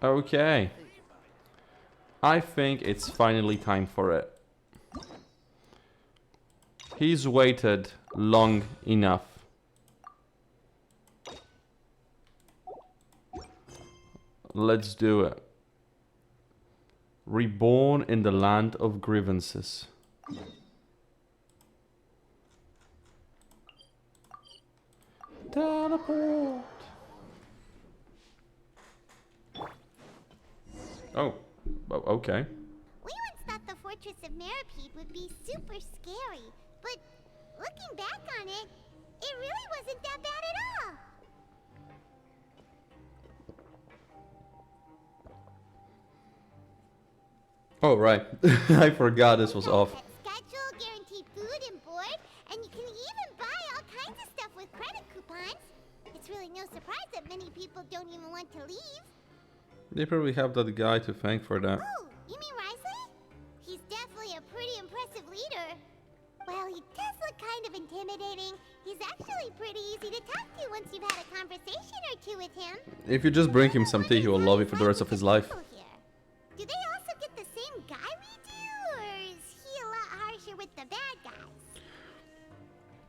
Okay. I think it's finally time for it. He's waited long enough. Let's do it. Reborn in the Land of Grievances. Teleport. Oh, okay. We once thought the Fortress of Meripede would be super scary, but looking back on it, it really wasn't that bad at all. Oh, right. I forgot this was off. Schedule, guaranteed food and board, and you can even buy all kinds of stuff with credit coupons. It's really no surprise that many people don't even want to leave. They probably have that guy to thank for that. Oh, you mean Risley? He's definitely a pretty impressive leader. Well, he does look kind of intimidating. He's actually pretty easy to talk to once you've had a conversation or two with him. If you just bring him some tea, he will love you for the rest of his life. Do they also get the same guy we do, or is he a lot harsher with the bad guys?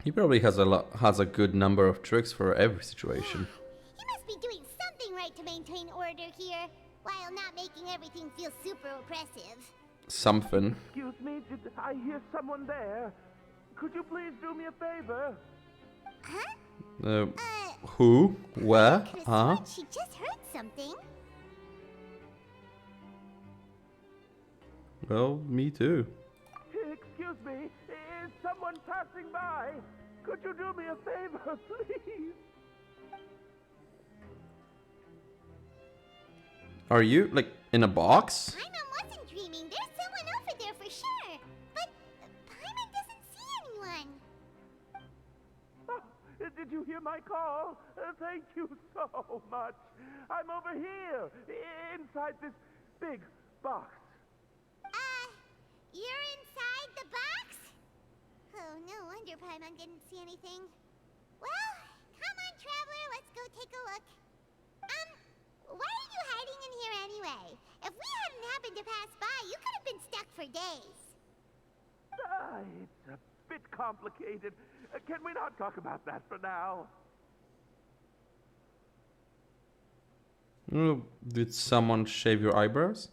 He probably has a good number of tricks for every situation. He must be doing something right to maintain order here, while not making everything feel super oppressive. Something. Excuse me, did I hear someone there? Could you please do me a favor? Huh? Who? Where? Could've Huh? sworn she just heard something. Well, me too. Excuse me, is someone passing by? Could you do me a favor, please? Are you, like, in a box? Paimon wasn't dreaming. There's someone over there for sure. But Paimon doesn't see anyone. Oh, did you hear my call? Thank you so much. I'm over here, inside this big box. You're inside the box? Oh, no wonder Paimon didn't see anything. Well, come on, traveler, let's go take a look. Why are you hiding in here anyway? If we hadn't happened to pass by, you could have been stuck for days. It's a bit complicated. Can we not talk about that for now? Oh, did someone shave your eyebrows?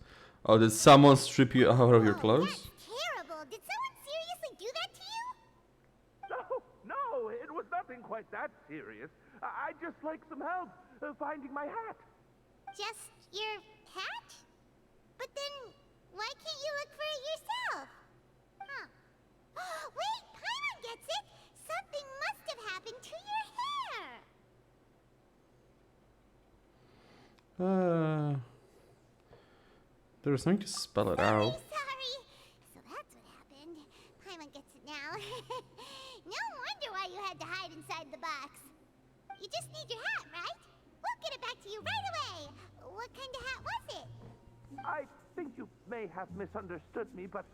Oh, did someone strip you out of your clothes? That's terrible. Did someone seriously do that to you? No, it was nothing quite that serious. I'd just like some help finding my hat. Just your hat? But then, why can't you look for it yourself? Huh. Wait, Paimon gets it! Something must have happened to your hair! There's nothing to spell it out. Sorry. So that's what happened. Paimon gets it now. No wonder why you had to hide inside the box. You just need your hat, right? We'll get it back to you right away. What kind of hat was it? I think you may have misunderstood me, but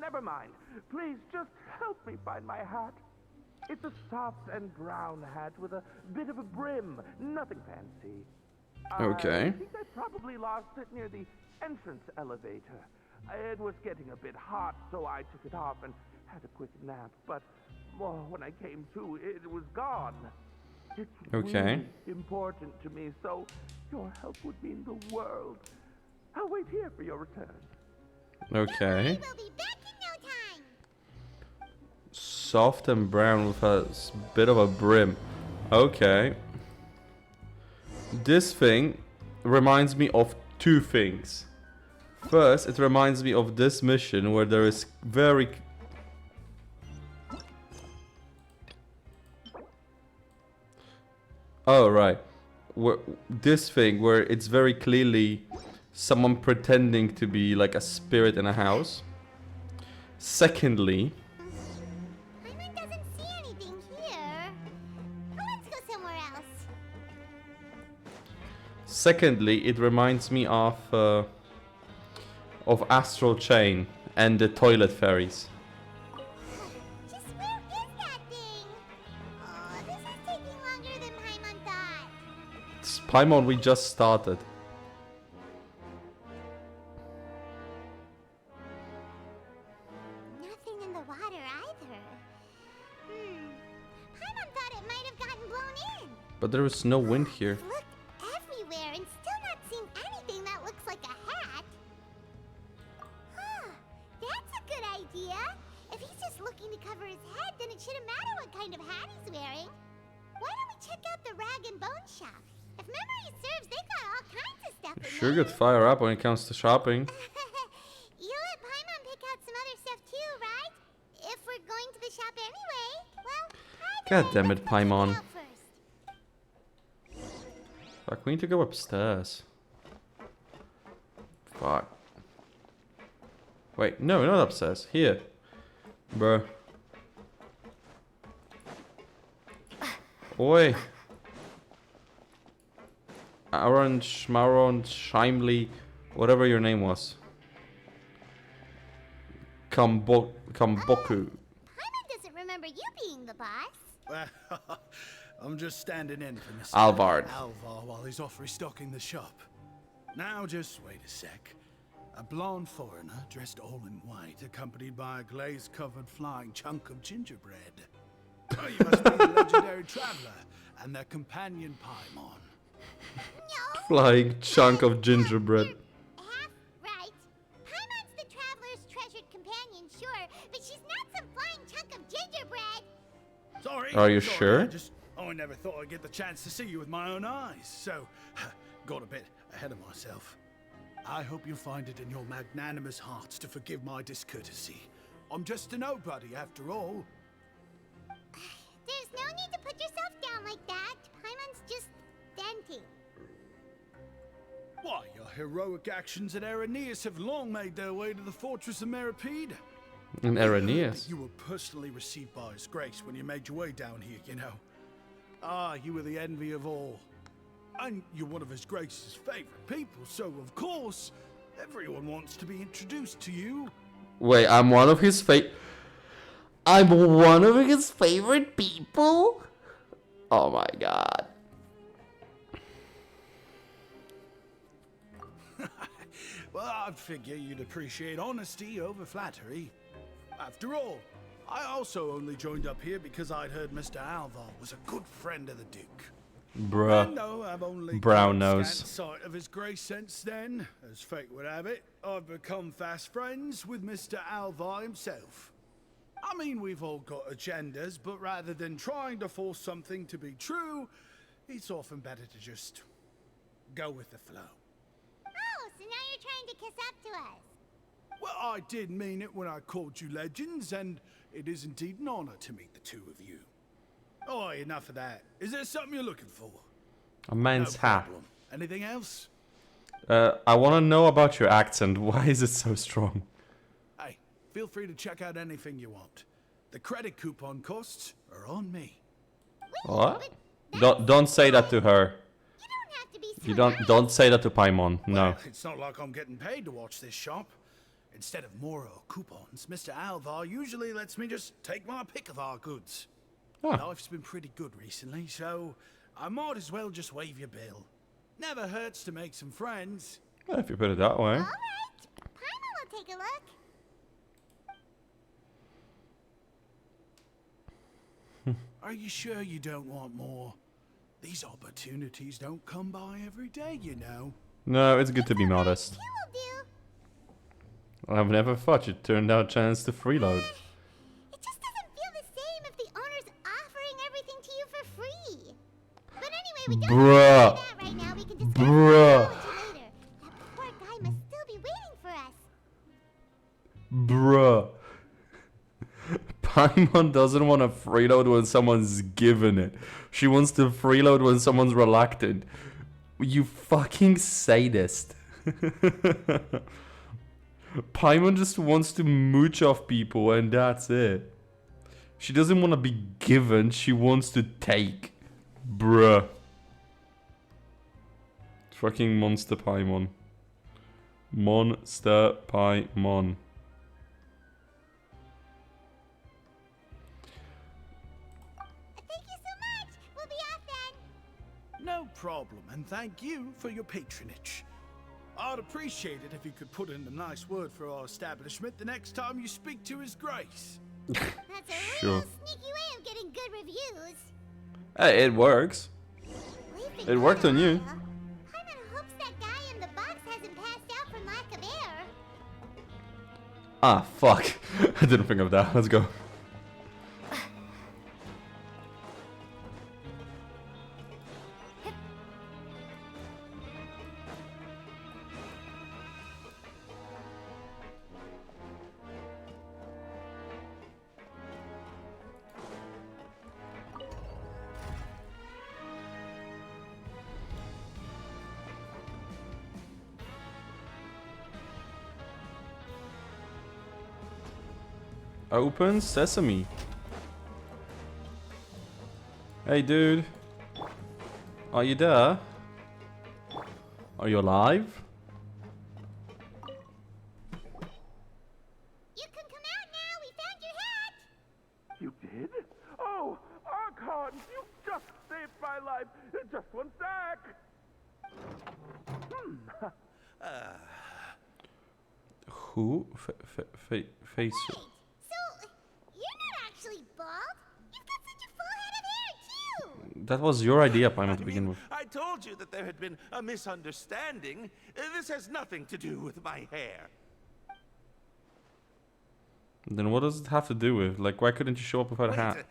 never mind. Please just help me find my hat. It's a soft and brown hat with a bit of a brim. Nothing fancy. Okay. I think I probably lost it near the entrance elevator. It was getting a bit hot, so I took it off and had a quick nap. But when I came to, it was gone. It's Okay. really important to me, so your help would mean the world. I'll wait here for your return. Okay. We'll be back in no time. Soft and brown with a bit of a brim. Okay. This thing reminds me of two things. First, it reminds me of this mission where there is very... Oh, right. This thing where it's very clearly someone pretending to be like a spirit in a house. Secondly... Paimon doesn't see anything here. Let's go somewhere else. Secondly, it reminds me of Astral Chain and the toilet fairies. Just where is that thing? Oh, this is taking longer than Paimon thought. It's Paimon, we just started. But there is no wind here. Look everywhere and still not seeing anything that looks like a hat. Huh, that's a good idea. If he's just looking to cover his head, then it shouldn't matter what kind of hat he's wearing. Why don't we check out the rag and bone shop? If memory serves, they got all kinds of stuff in Sure there. get fire up when it comes to shopping. You let Paimon pick out some other stuff too, right? If we're going to the shop anyway. Well, God damn it, let's go check Paimon. out first. Fuck, we need to go upstairs. Fuck. Wait, no, not upstairs. Here. Bruh. Oi. Orange, Maron, Shimely, whatever your name was. Kamboku. Paimon doesn't remember you being the boss. I'm just standing in for Mr. Alvard. Alvar while he's off restocking the shop. Now just wait a sec. A blonde foreigner dressed all in white, accompanied by a glaze-covered flying chunk of gingerbread. Oh, you must be the legendary traveler and their companion Paimon. No. Flying chunk of gingerbread. You're half right. Paimon's the traveler's treasured companion, sure, but she's not some flying chunk of gingerbread. Sorry. Are you sorry, sure? I never thought I'd get the chance to see you with my own eyes, so got a bit ahead of myself. I hope you find it in your magnanimous hearts to forgive my discourtesy. I'm just a nobody, after all. There's no need to put yourself down like that. Paimon's just venting. Why, your heroic actions at Araneus have long made their way to the fortress of Meripede. And Araneus. You were personally received by His Grace when you made your way down here, you know. Ah, you were the envy of all. And you're one of His Grace's favorite people, so of course, everyone wants to be introduced to you. Wait, I'm one of his I'm one of his favorite people? Oh my god. Well, I'd figure you'd appreciate honesty over flattery. After all, I also only joined up here because I'd heard Mr. Alvar was a good friend of the Duke. Bruh. And though I've only Brown got nose. scant sight of His Grace since then, as fate would have it, I've become fast friends with Mr. Alvar himself. I mean, we've all got agendas, but rather than trying to force something to be true, it's often better to just go with the flow. Oh, so now you're trying to kiss up to us. Well, I did mean it when I called you legends, and it is indeed an honor to meet the two of you. Oh, enough of that. Is there something you're looking for? A man's hat. problem. Anything else? I want to know about your accent. Why is it so strong? Hey, feel free to check out anything you want. The credit coupon costs are on me. What? Don't say that to her. You don't have to be so You nice. don't say that to Paimon. No. Well, it's not like I'm getting paid to watch this shop. Instead of more coupons, Mr. Alvar usually lets me just take my pick of our goods. Ah. Life's been pretty good recently, so I might as well just waive your bill. Never hurts to make some friends. Well, if you put it that way. All right. Paimon will take a look. Are you sure you don't want more? These opportunities don't come by every day, you know. No, it's good to be modest. Two will do. I've never thought you'd turn down a chance to freeload. It just doesn't feel the same if the owner's offering everything to you for free. But anyway, we don't Bruh. have to do that right now. We can discuss Bruh. technology later. That poor guy must still be waiting for us. Bruh. Paimon doesn't want to freeload when someone's given it. She wants to freeload when someone's reluctant. You fucking sadist. Paimon just wants to mooch off people and that's it. She doesn't want to be given, she wants to take. Bruh. Fucking monster Paimon. Monster Paimon. Thank you so much. We'll be off then. No problem, and thank you for your patronage. I'd appreciate it if you could put in a nice word for our establishment the next time you speak to His Grace. That's a Sure. real sneaky way of getting good reviews. Hey, it works. been It worked quite a on you. while. I'm in hopes that guy in the box hasn't passed out from lack of air. Ah, fuck. I didn't think of that. Let's go. Open sesame. Hey, dude. Are you there? Are you alive? You can come out now. We found your hat. You did? Oh, Archon, you just saved my life. Just one sec. Who? Face. Wait, so you're not actually bald? You've got such a full head of hair, too. That was your idea, Paimon, to begin with. I told you that there had been a misunderstanding. This has nothing to do with my hair. Then what does it have to do with? Like, why couldn't you show up without a Wait, hat?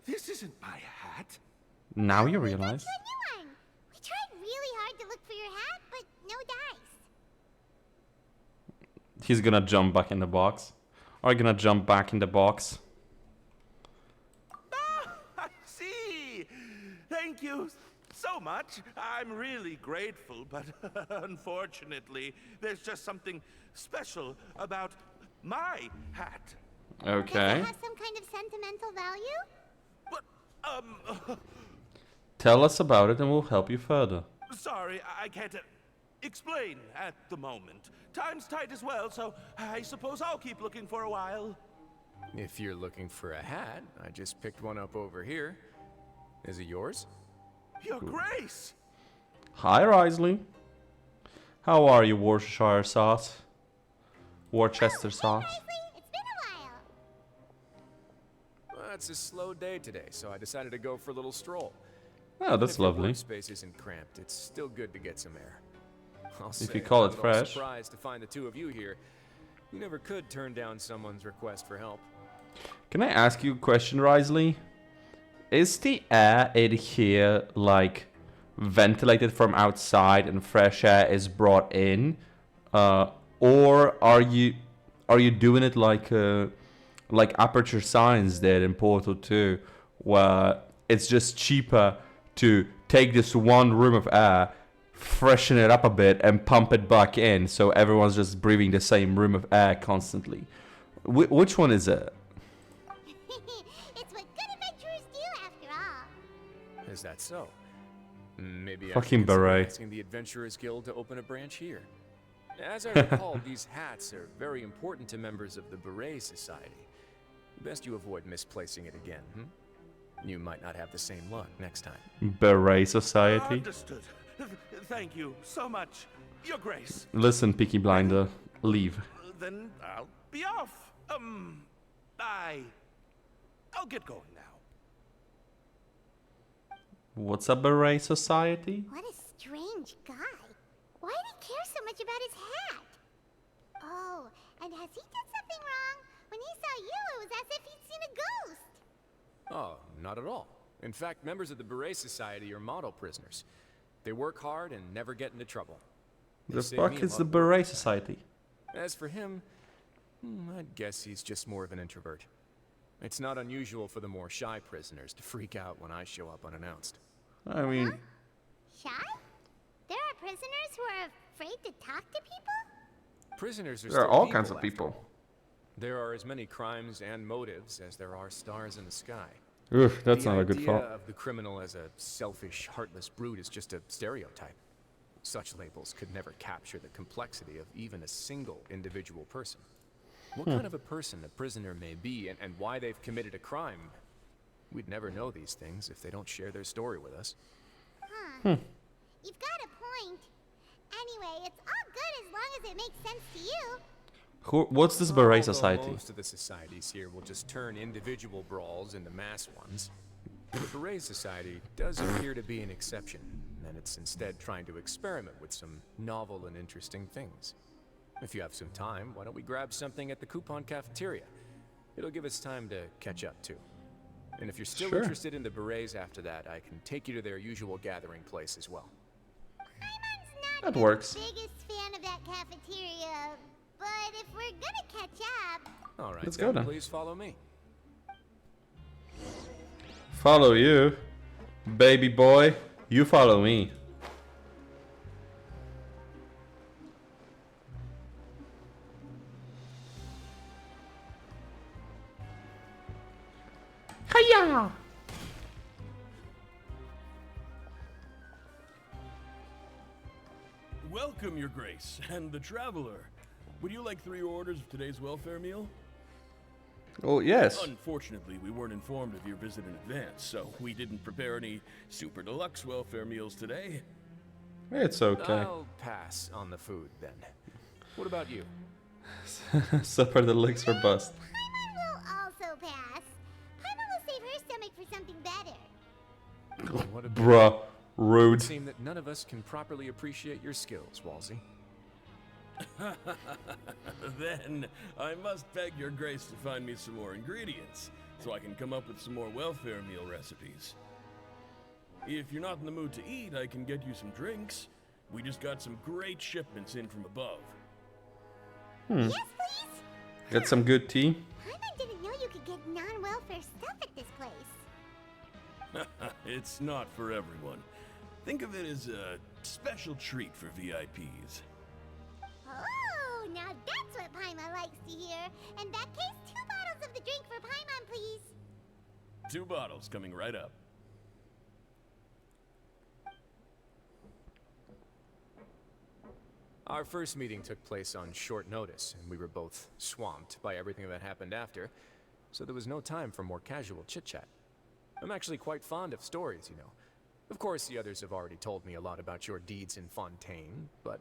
this isn't my hat. Now you We got realize. you a new one. We tried really hard to look for your hat, but no dice. He's gonna jump back in the box. Are you gonna jump back in the box? Ah, I see. Thank you so much. I'm really grateful, but unfortunately, there's just something special about my hat. Does Okay. it have some kind of sentimental value? But, Tell us about it and we'll help you further. sorry, I can't explain at the moment. Time's tight as well, so I suppose I'll keep looking for a while. If you're looking for a hat, I just picked one up over here. Is it yours? Your Grace! Hi, Risley. How are you, Worcestershire sauce? Worcester sauce. Seriously, it's been a while. Well, it's a slow day today, so I decided to go for a little stroll. Oh, that's If your lovely. workspace isn't cramped, it's still good to get some air. I'll If say you call I it was all fresh. surprised to find the two of you here. You never could turn down someone's request for help. Can I ask you a question, Risley? Is the air in here, like, ventilated from outside and fresh air is brought in? Or are you doing it like Aperture Science did in Portal 2, where it's just cheaper to take this one room of air, freshen it up a bit, and pump it back in, so everyone's just breathing the same room of air constantly? Which one is it? It's what good adventurers do, after all. Is that so? Maybe I Fucking should consider beret. asking the Adventurers Guild to open a branch here. As I recall, these hats are very important to members of the Beret Society. Best you avoid misplacing it again, You might not have the same luck next time. Beret Society? Understood. Thank you so much, Your Grace. Listen, Peaky Blinder, leave. Then I'll be off. I'll get going now. What's a Beret Society? What a strange guy. Why did he care so much about his hat? Oh, and has he done something wrong? When he saw you, it was as if he'd seen a ghost. Oh, not at all. In fact, members of the Beret Society are model prisoners. They work hard and never get into trouble. They The save fuck me a is lot the of work. Beret Society? As for him, I'd guess he's just more of an introvert. It's not unusual for the more shy prisoners to freak out when I show up unannounced. I mean, Shy? There are prisoners who are afraid to talk to people? Prisoners are there are still all kinds of after people. all. There are as many crimes and motives as there are stars in the sky. Oof, that's The not a good idea thought. of the criminal as a selfish, heartless brute is just a stereotype. Such labels could never capture the complexity of even a single individual person. What kind of a person a prisoner may be and why they've committed a crime, we'd never know these things if they don't share their story with us. You've got a point. Anyway, it's all good as long as it makes sense to you. What's this Beret Although Society? Most of the societies here will just turn individual brawls into mass ones. The Beret Society does appear to be an exception, and it's instead trying to experiment with some novel and interesting things. If you have some time, why don't we grab something at the Coupon Cafeteria? It'll give us time to catch up, too. And if you're still Sure. interested in the Berets after that, I can take you to their usual gathering place as well. Paimon's not That the works. biggest fan of that cafeteria, but if we're gonna catch up, All right, Let's go then. please follow me. Follow you. Baby boy, you follow me. Hiya! Welcome, Your Grace, and the Traveler. Would you like 3 orders of today's welfare meal? Oh, yes. Unfortunately, we weren't informed of your visit in advance, so we didn't prepare any super deluxe welfare meals today. It's okay. I'll pass on the food, then. What about you? Supper deluxe or bust. Paimon will also pass. Paimon will save her stomach for something better. What a Bruh. It Rude. would seem that none of us can properly appreciate your skills, Walsey. Then, I must beg Your Grace to find me some more ingredients, so I can come up with some more welfare meal recipes. If you're not in the mood to eat, I can get you some drinks. We just got some great shipments in from above. Yes, please? Get some good tea. Paimon didn't know you could get non-welfare stuff at this place. It's not for everyone. Think of it as a special treat for VIPs. Oh, now that's what Paimon likes to hear. In that case, 2 bottles of the drink for Paimon, please. 2 bottles coming right up. Our first meeting took place on short notice, and we were both swamped by everything that happened after, so there was no time for more casual chit-chat. I'm actually quite fond of stories, you know. Of course, the others have already told me a lot about your deeds in Fontaine, but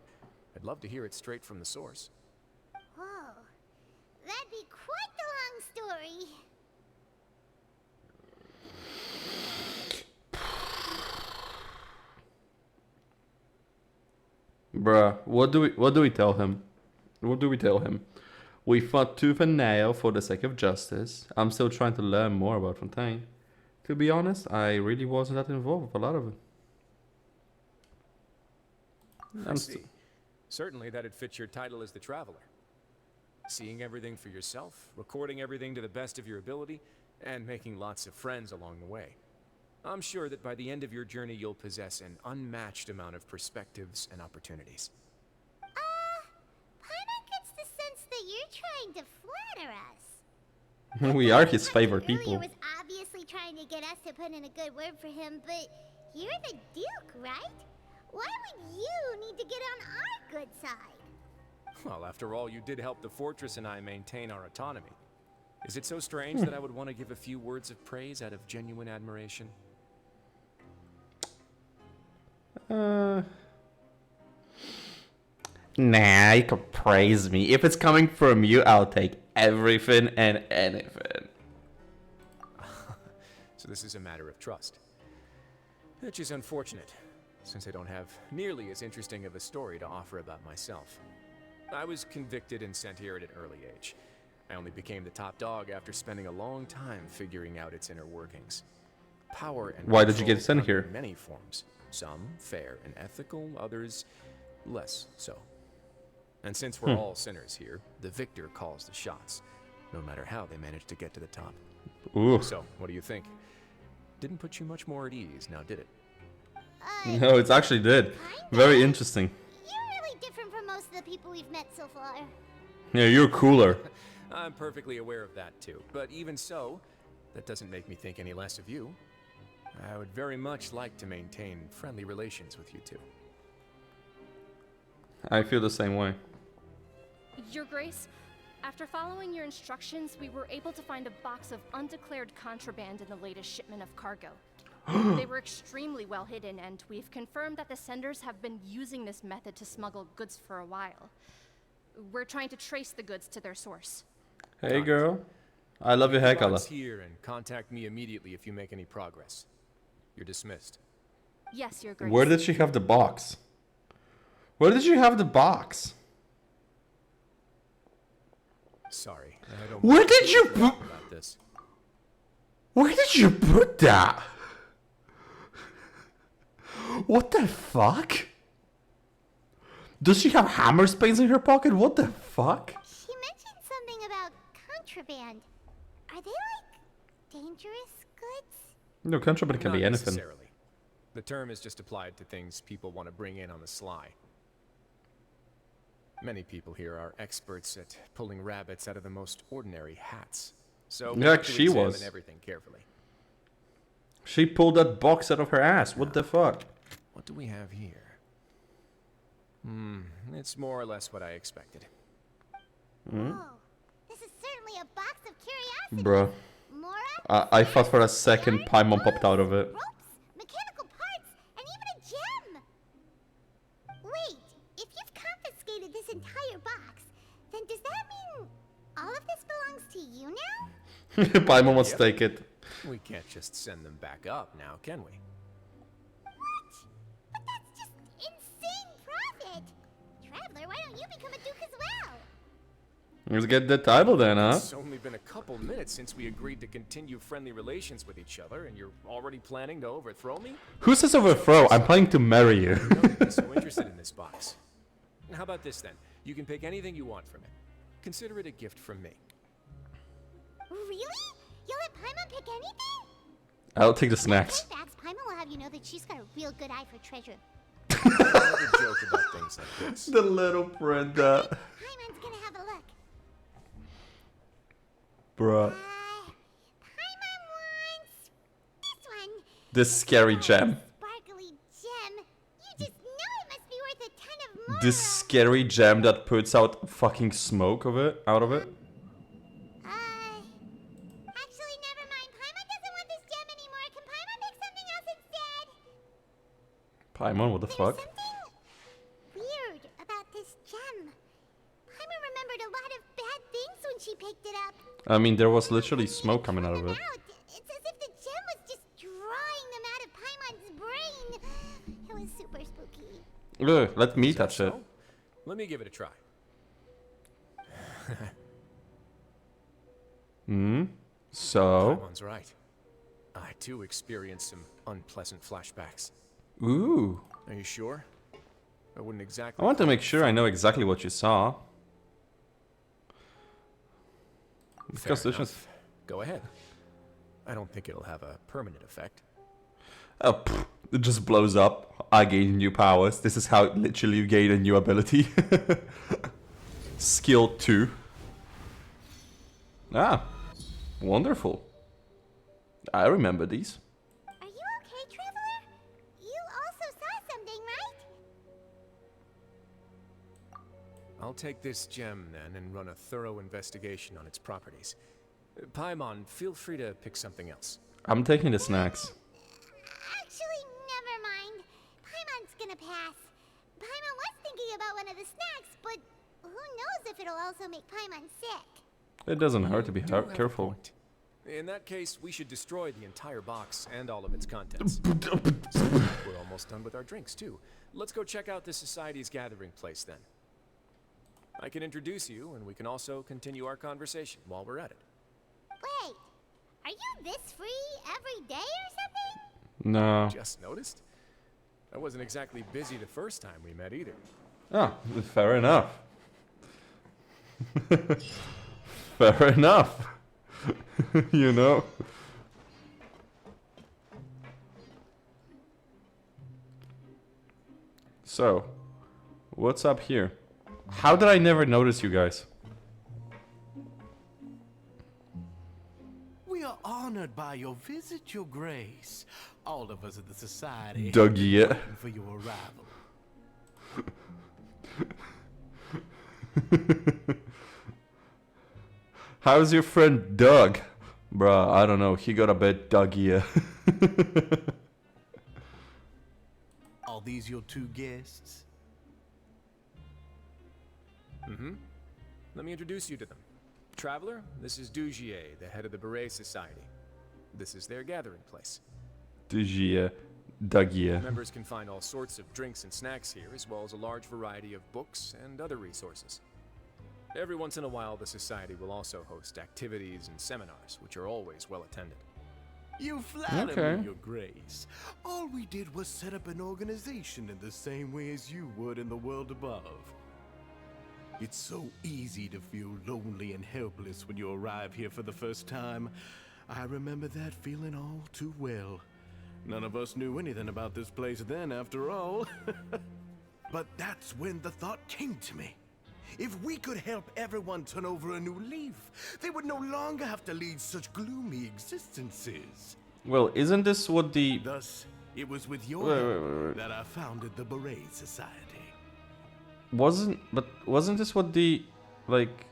I'd love to hear it straight from the source. Whoa, that'd be quite the long story. Bruh, what do we tell him? What do we tell him? We fought tooth and nail for the sake of justice. I'm still trying to learn more about Fontaine. To be honest, I really wasn't that involved with a lot of it. I see. Certainly that'd fit your title as the Traveler. Seeing everything for yourself, recording everything to the best of your ability, and making lots of friends along the way. I'm sure that by the end of your journey you'll possess an unmatched amount of perspectives and opportunities. Paimon gets the sense that you're trying to flatter us. We are his favorite Earlier people. was obviously trying to get us to put in a good word for him, but you're the Duke, right? Why would you need to get on our good side? Well, after all, you did help the fortress and I maintain our autonomy. Is it so strange that I would want to give a few words of praise out of genuine admiration? Nah, you can praise me. If it's coming from you, I'll take everything and anything. So this is a matter of trust. Which is unfortunate, since I don't have nearly as interesting of a story to offer about myself. I was convicted and sent here at an early age. I only became the top dog after spending a long time figuring out its inner workings. Power and Why did you get control sent come here? in many forms. Some fair and ethical, others less so. And since we're all sinners here, the victor calls the shots, no matter how they manage to get to the top. Ooh. So, what do you think? Didn't put you much more at ease, now did it? No, it actually did. Very interesting. You're really different from most of the people we've met so far. Yeah, you're cooler. I'm perfectly aware of that too, but even so, that doesn't make me think any less of you. I would very much like to maintain friendly relations with you two. I feel the same way. Your Grace, after following your instructions, we were able to find a box of undeclared contraband in the latest shipment of cargo. They were extremely well hidden, and we've confirmed that the senders have been using this method to smuggle goods for a while. We're trying to trace the goods to their source. Hey, girl. I love your hair Leave the color. box here and contact me immediately if you make any progress. You're dismissed. Yes, Your Grace. Where did she have the box? Where did you have the box? Sorry, I don't. Where did you put? About this. Where did you put that? What the fuck? Does she have hammer spades in her pocket? What the fuck? She mentioned something about contraband. Are they like dangerous goods? No, contraband can Not be anything. necessarily. The term is just applied to things people want to bring in on the sly. Many people here are experts at pulling rabbits out of the most ordinary hats. So we Yeah, have to she examine was. everything carefully. She pulled that box out of her ass. What the fuck? What do we have here? It's more or less what I expected. Whoa, this is certainly a box of curiosities. Bruh. Mora, I thought for a second Paimon popped out of it. ropes, mechanical parts, and even a gem. Wait, if you've confiscated this entire box, then does that mean all of this belongs to you now? Paimon wants to take it. We can't just send them back up now, can we? What? But that's just insane profit. Traveler, why don't you become a duke as well? Let's get the title then, huh? It's only been a couple minutes since we agreed to continue friendly relations with each other, and you're already planning to overthrow me? Who says overthrow? I'm planning to marry you. I know you'd be so interested in this box. How about this then? You can pick anything you want from it. Consider it a gift from me. Really? You'll let Paimon pick anything? I'll take the snacks. In fact, Paimon will have you know that she's got a real good eye for treasure. I never joke about things like this. The little print Paimon's gonna have a look. Bruh. Paimon wants this one. This scary gem. Sparkly gem. You just know it must be worth a ton of more. This scary gem that puts out fucking smoke out of it. Actually, never mind. Paimon doesn't want this gem anymore. Can Paimon pick something else instead? Paimon, what the There's fuck? something weird about this gem. Paimon remembered a lot of bad things when she picked it up. I mean, there was literally smoke coming out of it. It's as if the gem was just drawing them out of Paimon's brain. It was super spooky. Ugh, let me Is that touch it. so? Let me give it a try. So? Paimon's right. I too experienced some unpleasant flashbacks. Ooh. Are you sure? I wouldn't exactly. I want to make sure I know exactly what you saw. Fair Discussions. enough. Go ahead. I don't think it'll have a permanent effect. Oh, pfft, it just blows up. I gain new powers. This is how literally you gain a new ability. Skill 2. Ah, wonderful. I remember these. Are you okay, Traveler? You also saw something, right? I'll take this gem then and run a thorough investigation on its properties. Paimon, feel free to pick something else. I'm taking the snacks. Actually, never mind. Paimon's gonna pass. Paimon was thinking about one of the snacks, but who knows if it'll also make Paimon sick. It doesn't hurt to be Do have a careful. point. In that case, we should destroy the entire box and all of its contents. We're almost done with our drinks, too. Let's go check out the Society's gathering place, then. I can introduce you, and we can also continue our conversation while we're at it. Wait, are you this free every day or something? No. Just noticed? I wasn't exactly busy the first time we met either. Ah, fair enough. Fair enough. You know? So, what's up here? How did I never notice you guys? We are honored by your visit, Your Grace. All of us at the Society Dougie, have been waiting for your arrival. How's your friend Doug? Bruh, I don't know. He got a bit Dougie. Are these your two guests? Mm-hmm. Let me introduce you to them. Traveler, this is Dugier, the head of the Beret Society. This is their gathering place. Dugier. Dugier. Members can find all sorts of drinks and snacks here, as well as a large variety of books and other resources. Every once in a while, the Society will also host activities and seminars, which are always well attended. You flatter Okay. me, Your Grace. All we did was set up an organization in the same way as you would in the world above. It's so easy to feel lonely and helpless when you arrive here for the first time. I remember that feeling all too well. None of us knew anything about this place then, after all. But that's when the thought came to me. If we could help everyone turn over a new leaf, they would no longer have to lead such gloomy existences. Well, isn't this what the... Thus, it was with your Wait, help wait, wait. that I founded the Beret Society. Wasn't this what the, like,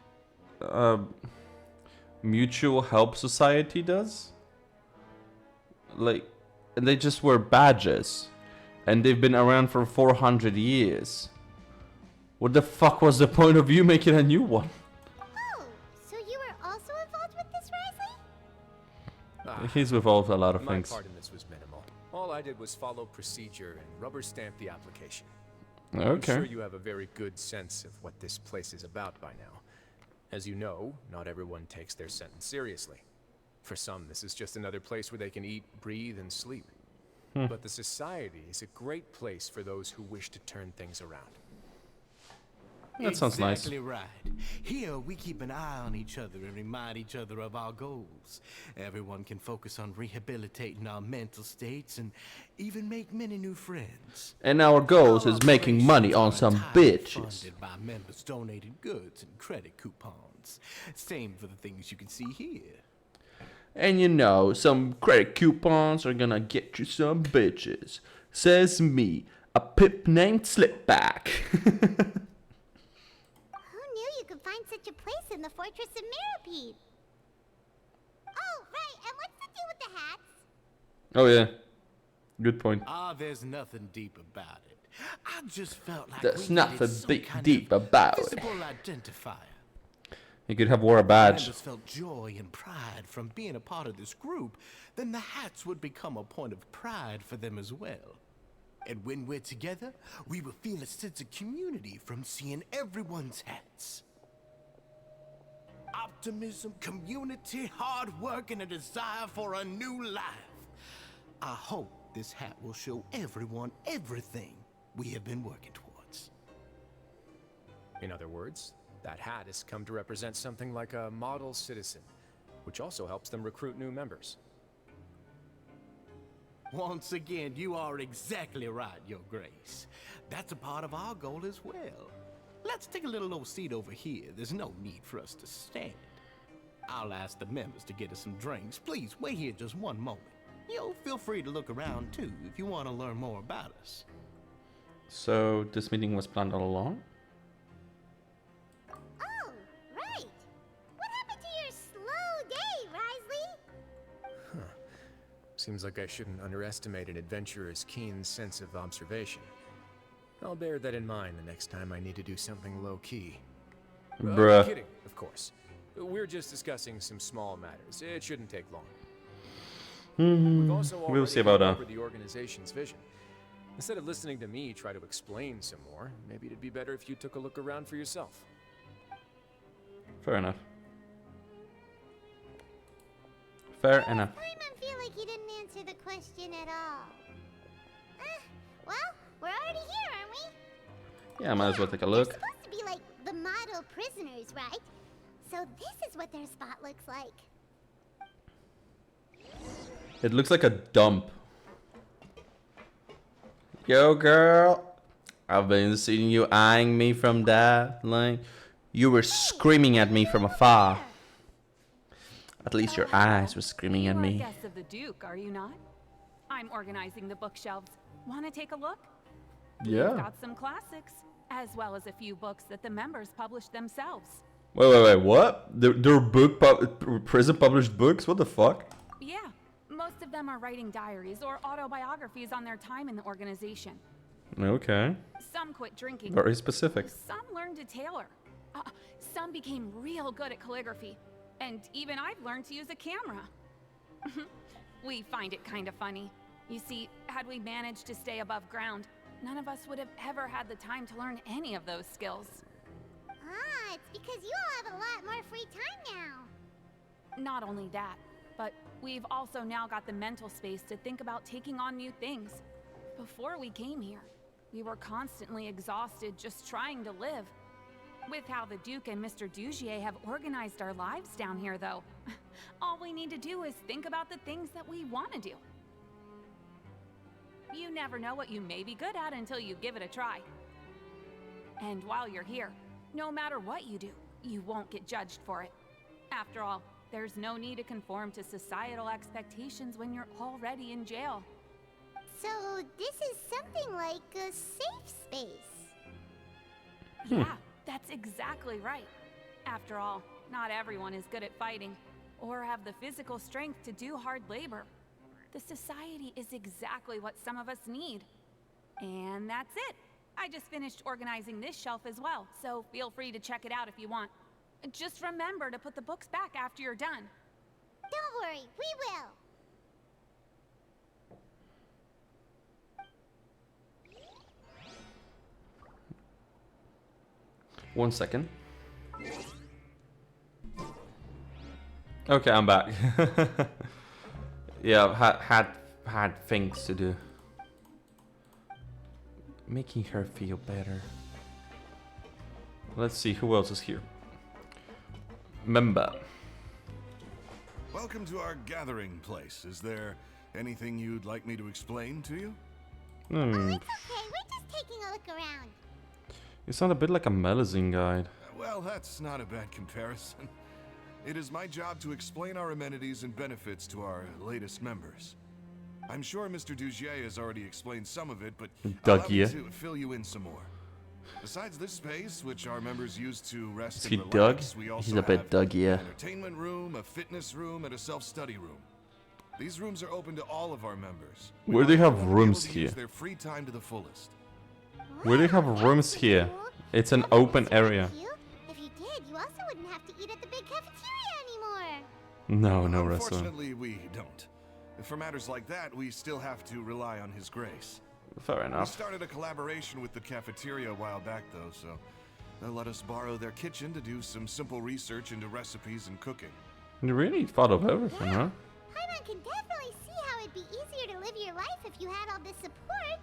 mutual help society does? Like, they just wear badges. And they've been around for 400 years. What the fuck was the point of you making a new one? Oh, so you were also involved with this, Risley? He's involved with a lot of My things. part in this was minimal. All I did was follow procedure and rubber stamp the application. Okay. I'm sure you have a very good sense of what this place is about by now. As you know, not everyone takes their sentence seriously. For some, this is just another place where they can eat, breathe, and sleep. But the Society is a great place for those who wish to turn things around. That sounds nice. Exactly right. Here, we keep an eye on each other and remind each other of our goals. Everyone can focus on rehabilitating our mental states and even make many new friends. And our goals is making money on some Entirely bitches. Funded by members donating goods and credit coupons. Same for the things you can see here. And you know, some credit coupons are gonna get you some bitches. Says me, a pip named Slipback. Who knew you could find such a place in the Fortress of Mirapede? Oh, right, and what's the deal with the hats? Oh yeah, good point. Ah, there's nothing deep about it. I just felt like There's we nothing needed some kind deep of about it. visible identifier. You could have wore a badge. Members felt joy and pride from being a part of this group, then the hats would become a point of pride for them as well. And when we're together, we will feel a sense of community from seeing everyone's hats. Optimism, community, hard work, and a desire for a new life. I hope this hat will show everyone everything we have been working towards. In other words, that hat has come to represent something like a model citizen, which also helps them recruit new members. Once again, you are exactly right, Your Grace. That's a part of our goal as well. Let's take a little old seat over here. There's no need for us to stand. I'll ask the members to get us some drinks. Please, wait here just one moment. Feel free to look around too if you want to learn more about us. So this meeting was planned all along? Oh, right. What happened to your slow day, Risley? Seems like I shouldn't underestimate an adventurer's keen sense of observation. I'll bear that in mind the next time I need to do something low-key. Bruh. Kidding, of course. We're just discussing some small matters. It shouldn't take long. We've also We'll already see about gone that. over the organization's vision. Instead of listening to me try to explain some more, maybe it'd be better if you took a look around for yourself. Fair enough. Fair enough. I feel like you didn't answer the question at all. Well, we're already here, aren't we? Yeah, I might as well take a They're look. supposed to be like the model prisoners, right? So this is what their spot looks like. It looks like a dump. Yo, girl. I've been seeing you eyeing me from that. Like, you were screaming at me from afar. At least your eyes were screaming at You are me. guests of the Duke, are you not? I'm organizing the bookshelves. Want to take a look? We've Yeah. got some classics, as well as a few books that the members published themselves. Wait, what? Their prison published books? What the fuck? Yeah, most of them are writing diaries or autobiographies on their time in the organization. Okay. Some quit drinking. Very specific. Some learned to tailor. some became real good at calligraphy. And even I've learned to use a camera. We find it kind of funny. You see, had we managed to stay above ground, none of us would have ever had the time to learn any of those skills. Ah, it's because you all have a lot more free time now. Not only that, but we've also now got the mental space to think about taking on new things. Before we came here, we were constantly exhausted just trying to live. With how the Duke and Mr. Dugier have organized our lives down here, though, all we need to do is think about the things that we want to do. You never know what you may be good at until you give it a try. And while you're here, no matter what you do, you won't get judged for it. After all, there's no need to conform to societal expectations when you're already in jail. So this is something like a safe space. Yeah, that's exactly right. After all, not everyone is good at fighting, or have the physical strength to do hard labor. The society is exactly what some of us need. And that's it. I just finished organizing this shelf as well, so feel free to check it out if you want. Just remember to put the books back after you're done. Don't worry, we will. One second. Okay, I'm back. Yeah, had things to do. Making her feel better. Let's see who else is here. Member. Welcome to our gathering place. Is there anything you'd like me to explain to you? Oh, it's okay. We're just taking a look around. You sound a bit like a medicine guide. Well, that's not a bad comparison. It is my job to explain our amenities and benefits to our latest members. I'm sure Mr. Dugier has already explained some of it, but allow me to fill you in some more. Besides this space, which our members use to rest and relax, we also have an entertainment room, a fitness room, and a self-study room. These rooms are open to all of our members. Where do they have rooms here? Use their free time to the fullest. Where do they have rooms here? It's an open area. If you did, you also wouldn't have to eat at the big cafeteria anymore. No restaurant. Unfortunately, we don't. For matters like that, we still have to rely on His Grace. Fair enough. We started a collaboration with the cafeteria a while back, though, so they'll let us borrow their kitchen to do some simple research into recipes and cooking. You really thought of everything, huh? Paimon can definitely see how it'd be easier to live your life if you had all this support.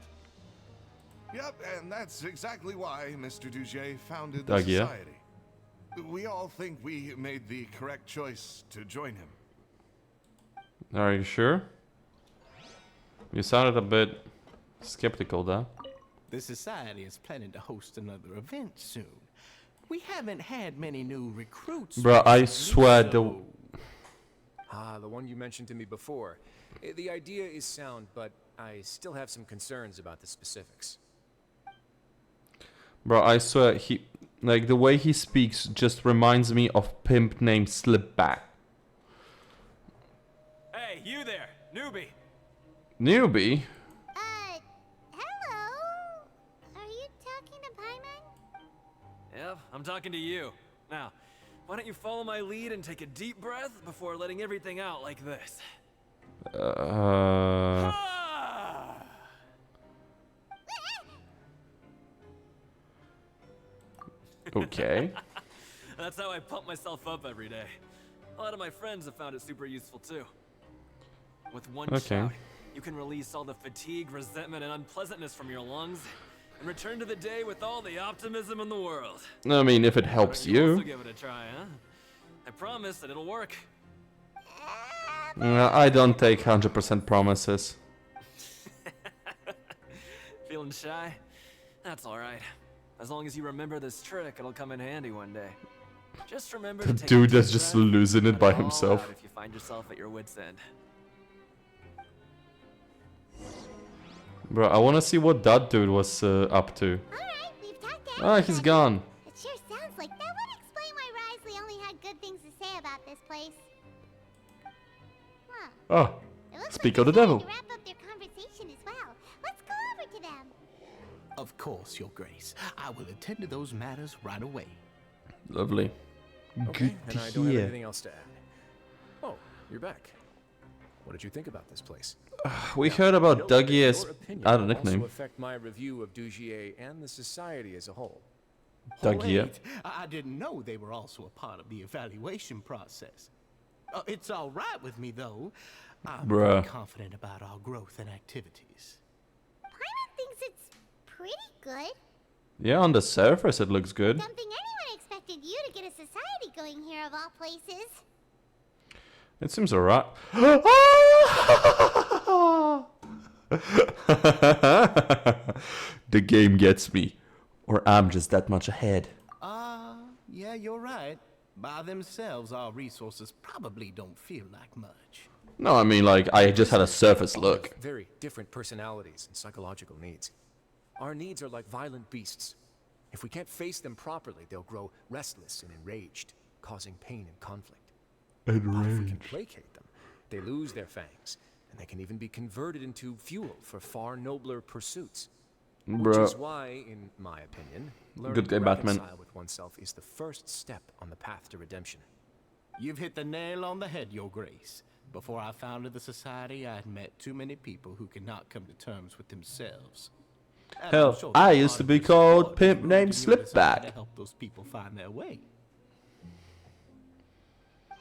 Yep, and that's exactly why Mr. Dugier founded the society. We all think we made the correct choice to join him. Are you sure? You sounded a bit skeptical, though. The society is planning to host another event soon. We haven't had many new recruits. Bro, I swear the one you mentioned to me before. The idea is sound, but I still have some concerns about the specifics. Bro, I swear like the way he speaks just reminds me of pimp named Slipback. Hey, you there, newbie. Newbie? Hello? Are you talking to Paimon? Yep, I'm talking to you. Now, why don't you follow my lead and take a deep breath before letting everything out like this? Okay. That's how I pump myself up every day. A lot of my friends have found it super useful too. With one shout, you can release all the fatigue, resentment, and unpleasantness from your lungs and return to the day with all the optimism in the world. I mean, if it helps you. Also give it a try, huh? I promise that it'll work. I don't take 100% promises. Feeling shy? That's alright. As long as you remember this trick, it'll come in handy one day. Just remember to take dude that's just losing it by himself. If you find yourself at your wit's end. Bro, I want to see what that dude was up to. Alright, we've talked to Ah, he's gone. It sure sounds like that would explain why Risley only had good things to say about this place. Huh. Oh, speak of the devil. devil. To wrap up their conversation as well. Let's go over to them. Of course, Your Grace. I will attend to those matters right away. Lovely. Okay, Good and to I don't have hear. anything else to add. Oh, you're back. What did you think about this place? We heard about Note that Dougie's your opinion other will nickname. also affect my review of Dugier and the society as a whole. Dougie. Wait, I didn't know they were also a part of the evaluation process. It's all right with me, though. I'm Bruh. pretty confident about our growth and activities. Paimon thinks it's pretty good. Yeah, on the surface it looks good. Don't think anyone expected you to get a society going here of all places. It seems alright. The game gets me. Or I'm just that much ahead. Yeah, you're right. By themselves, our resources probably don't feel like much. No, I mean, like, I just had a surface All look. have very different personalities and psychological needs. Our needs are like violent beasts. If we can't face them properly, they'll grow restless and enraged, causing pain and conflict. But if we can placate them, they lose their fangs, and they can even be converted into fuel for far nobler pursuits. Which is Bro. why, in my opinion, learning Good to guy, Batman. reconcile with oneself is the first step on the path to redemption. You've hit the nail on the head, Your Grace. Before I founded the Society, I had met too many people who could not come to terms with themselves. And Hell, I'm sure I that used part to of be your called support is Pimp rooted named in your desire Slipback. to help those people find their way.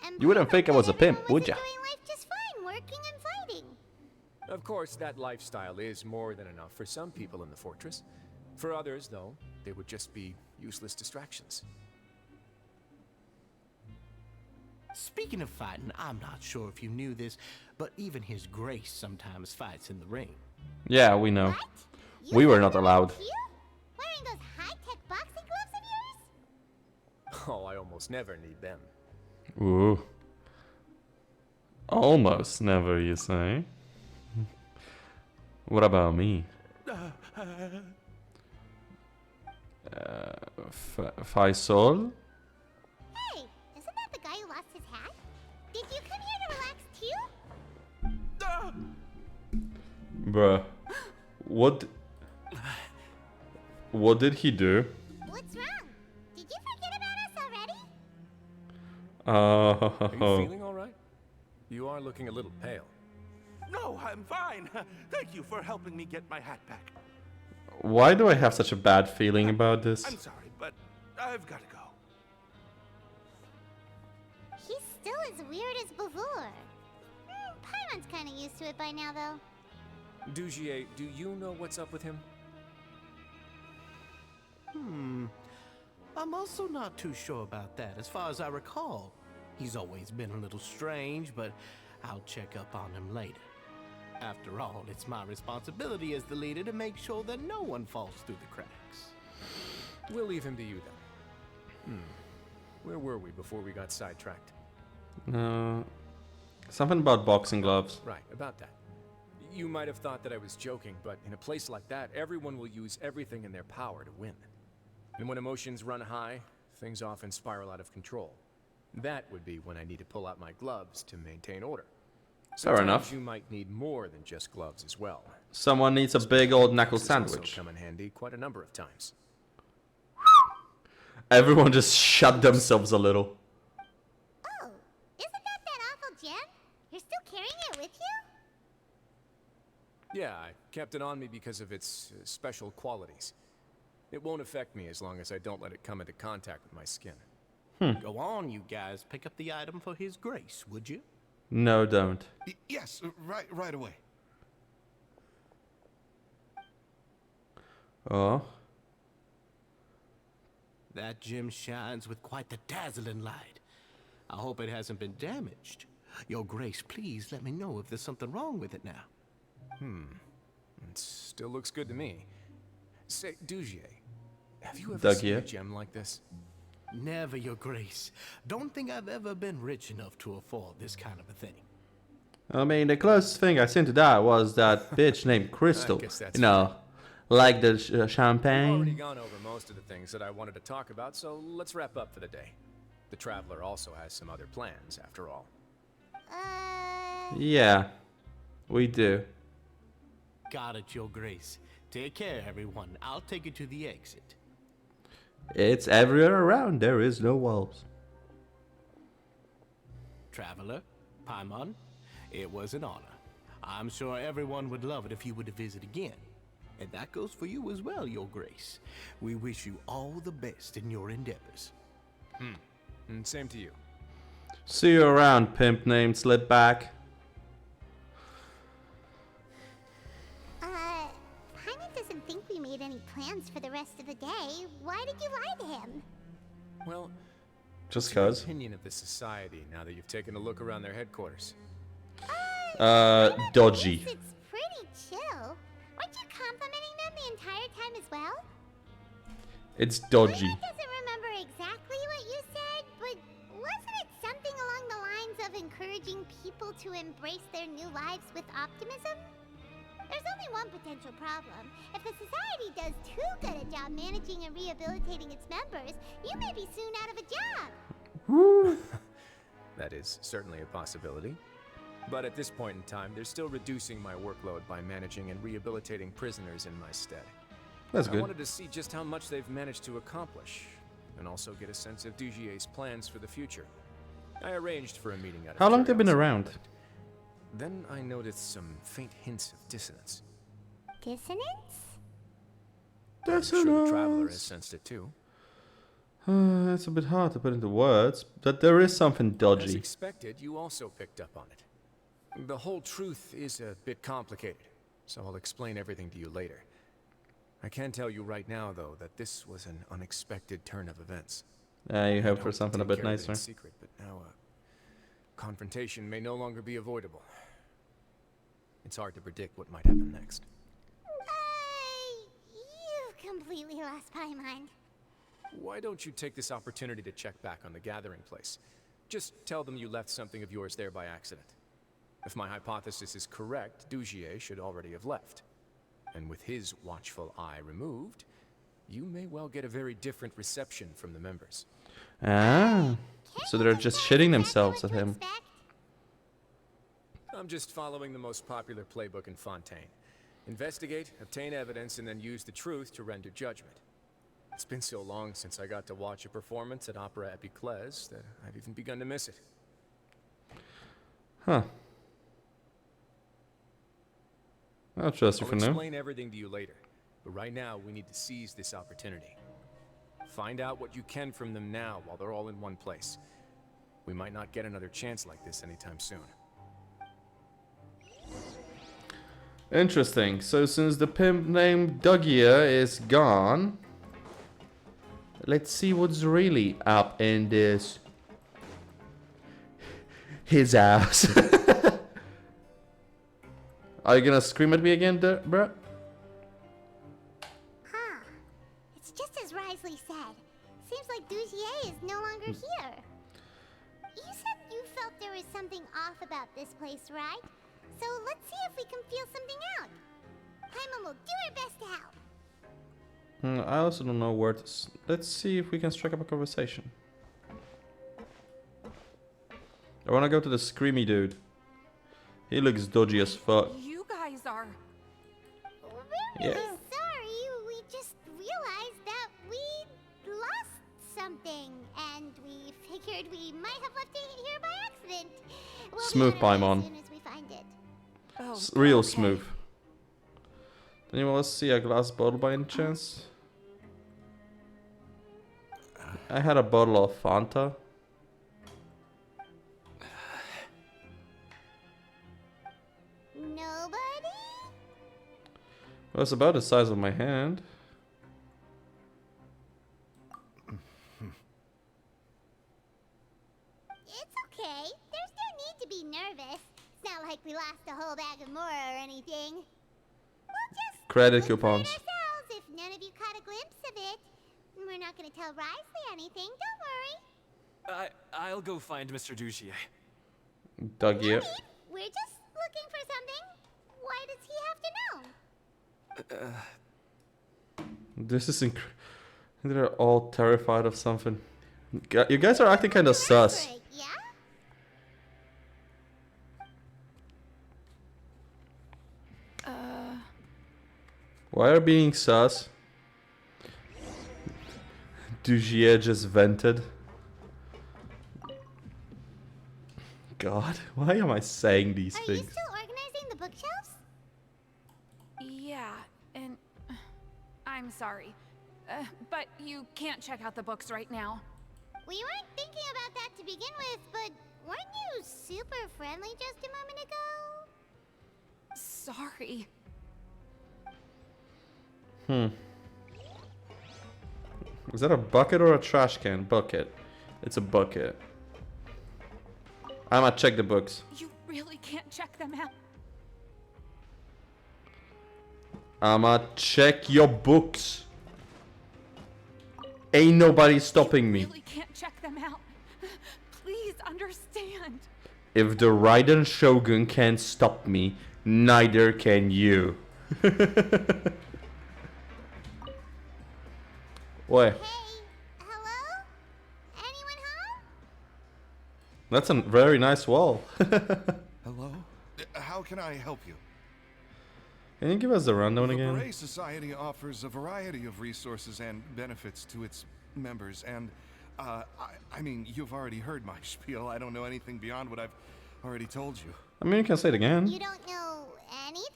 And You wouldn't Paimon think I thought was a pimp, everyone would was ya? enjoying life just fine, working and fighting. Of course, that lifestyle is more than enough for some people in the fortress. For others, though, they would just be useless distractions. Speaking of fighting, I'm not sure if you knew this, but even His Grace sometimes fights in the ring. Yeah, we know. What? You We were have not them allowed. too? Wearing those high-tech boxing gloves of yours? Oh, I almost never need them. Ooh. Almost never, you say? What about me? Faisal? Hey, isn't that the guy who lost his hat? Did you come here to relax too? Bruh. What did he do? What's wrong? Did you forget about us already? Are you Oh. feeling all right? You are looking a little pale. No, I'm fine. Thank you for helping me get my hat back. Why do I have such a bad feeling about this? I'm sorry, but I've got to go. He's still as weird as before. Paimon's kind of used to it by now, though. Dugier, do you know what's up with him? I'm also not too sure about that. As far as I recall, he's always been a little strange, but I'll check up on him later. After all, it's my responsibility as the leader to make sure that no one falls through the cracks. We'll leave him to you then. Where were we before we got sidetracked? Something about boxing gloves. Right, about that. You might have thought that I was joking, but in a place like that, everyone will use everything in their power to win. And when emotions run high, things often spiral out of control. That would be when I need to pull out my gloves to maintain order. Fair enough. Sometimes you might need more than just gloves as well. Someone needs a big old knuckle This also sandwich. come in handy quite a number of times. Everyone just shut themselves a little. Oh, isn't that awful gem? You're still carrying it with you? Yeah, I kept it on me because of its special qualities. It won't affect me as long as I don't let it come into contact with my skin. Go on, you guys. Pick up the item for His Grace, would you? No, don't. Yes, right away. Oh. That gem shines with quite the dazzling light. I hope it hasn't been damaged. Your Grace, please let me know if there's something wrong with it now. It still looks good to me. Say, Dugier, have you ever seen a gem like this? Never, Your Grace. Don't think I've ever been rich enough to afford this kind of a thing. I mean, the closest thing I seen to that was that bitch named Crystal. guess that's You know, like the We've already champagne. gone over most of the things that I wanted to talk about, so let's wrap up for the day. The Traveler also has some other plans, after all. Yeah, we do. Got it, Your Grace. Take care, everyone. I'll take you to the exit. It's everywhere around. There is no walls. Traveler, Paimon, it was an honor. I'm sure everyone would love it if you were to visit again. And that goes for you as well, Your Grace. We wish you all the best in your endeavors. And same to you. See you around, pimp named Slipback. Paimon doesn't think we made any plans for the rest of the day. Why did you lie to him? Well, Just what's your cause. opinion of the society now that you've taken a look around their headquarters? Dodgy. It's pretty chill. Weren't you complimenting them the entire time as well? It's dodgy. I doesn't remember exactly what you said, but wasn't it something along the lines of encouraging people to embrace their new lives with optimism? There's only one potential problem. If the society does too good a job managing and rehabilitating its members, you may be soon out of a job. That is certainly a possibility. But at this point in time, they're still reducing my workload by managing and rehabilitating prisoners in my stead. That's I good. wanted to see just how much they've managed to accomplish, and also get a sense of Dugier's plans for the future. I arranged for a meeting out of How long they been curiosity, around? but then I noticed some faint hints of dissonance. Dissonance? I'm sure the Traveler has sensed it too. It's a bit hard to put into words, but there is something As dodgy. expected, you also picked up on it. The whole truth is a bit complicated, so I'll explain everything to you later. I can tell you right now, though, that this was an unexpected turn of events. You hope I for hoped to something a take bit care of it in nicer. secret, but now confrontation may no longer be avoidable. It's hard to predict what might happen next. You completely lost my mind. Why don't you take this opportunity to check back on the gathering place? Just tell them you left something of yours there by accident. If my hypothesis is correct, Dugier should already have left. And with his watchful eye removed, you may well get a very different reception from the members. Ah, so they're just shitting themselves at him. I'm just following the most popular playbook in Fontaine. Investigate, obtain evidence, and then use the truth to render judgment. It's been so long since I got to watch a performance at Opera Epiclese that I've even begun to miss it. Huh. I'll trust you I'll for now. explain everything to you later, but right now we need to seize this opportunity. Find out what you can from them now while they're all in one place. We might not get another chance like this anytime soon. Interesting. So since the pimp named Dugier is gone, let's see what's really up in this his house. Are you gonna scream at me again, bruh? Huh. It's just as Risley said. Seems like Dugier is no longer here. You said you felt there was something off about this place, right? So let's see if we can feel something out. Paimon will do her best to help. I also don't know where to... Let's see if we can strike up a conversation. I wanna go to the screamy dude. He looks dodgy as fuck. You guys are... We're really sorry. We just realized that we lost something, and we figured we might have left it here by accident. We'll Smooth be on our way Paimon. as soon as we find it. Oh, Real okay. smooth. Anyone else see a glass bottle by any chance? I had a bottle of Fanta. Nobody? Well, it's about the size of my hand. It's okay. There's no need to be nervous. It's not like we lost a whole bag of more or anything. We'll just Credit look for it coupons. ourselves if none of you caught a glimpse of it. We're not going to tell Risley anything, don't worry. I'll go find Mr. Dugier. Dugier. Maybe. We're just looking for something. Why does he have to know? This is They're all terrified of something. You guys are acting kind of sus. Elaborate, yeah? Why are being sus? Dugier just vented. God, why am I saying these Are you things? still organizing the bookshelves? Yeah, and I'm sorry. But you can't check out the books right now. We weren't thinking about that to begin with, but weren't you super friendly just a moment ago? Sorry. Is that a bucket or a trash can? Bucket. It's a bucket. I'ma check the books. You really can't check them out. I'ma check your books. Ain't nobody stopping me. You really can't check them out. Please understand. If the Raiden Shogun can't stop me, neither can you. What? Hey, hello? Anyone home? That's a very nice wall. Hello? How can I help you? Can you give us the rundown The again? Beret Society offers a variety of resources and benefits to its members, and I mean, you've already heard my spiel. I don't know anything beyond what I've already told you. I mean, you can say it again. You don't know anything?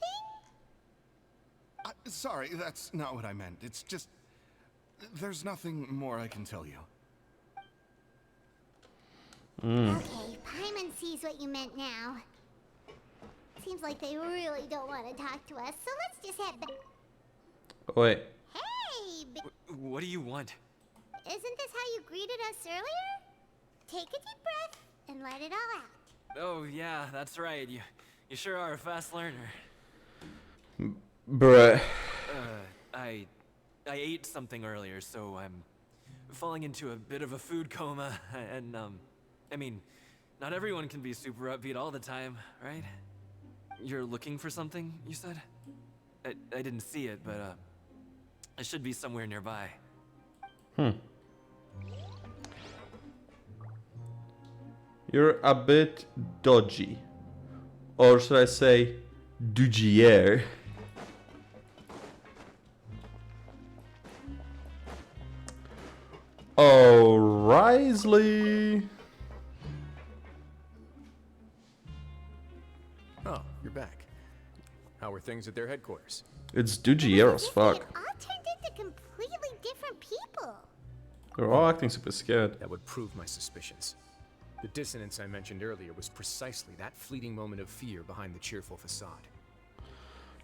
Sorry, that's not what I meant. It's just, there's nothing more I can tell you. Okay, Paimon sees what you meant now. Seems like they really don't want to talk to us, so let's just head back. Wait. Hey, What do you want? isn't this how you greeted us earlier? Take a deep breath and let it all out. Oh yeah, that's right. You sure are a fast learner. Bruh. I ate something earlier, so I'm falling into a bit of a food coma, and I mean, not everyone can be super upbeat all the time, right? You're looking for something, you said? I didn't see it, but it should be somewhere nearby. You're a bit dodgy. Or should I say, Dugier. Oh, Risley. Oh, you're back. How are things at their headquarters? It's Dugier as As if fuck. we had all turned into completely different people. They're all acting super scared. That would prove my suspicions. The dissonance I mentioned earlier was precisely that fleeting moment of fear behind the cheerful facade.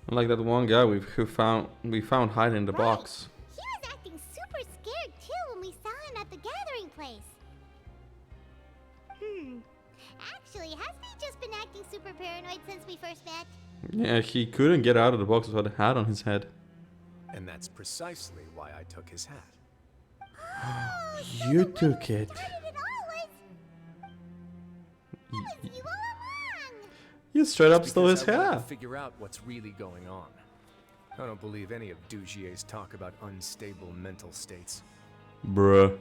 Like that one guy we found hiding in the box. He was acting super scared too when we saw him at the gathering place. Actually, hasn't he just been acting super paranoid since we first met? Yeah, he couldn't get out of the box without a hat on his head. And that's precisely why I took his hat. You took it. Started it all was you all along. You straight up It's stole his because I wanted to hat. figure out what's really going on. I don't believe any of Dugier's talk about unstable mental states. Bruh.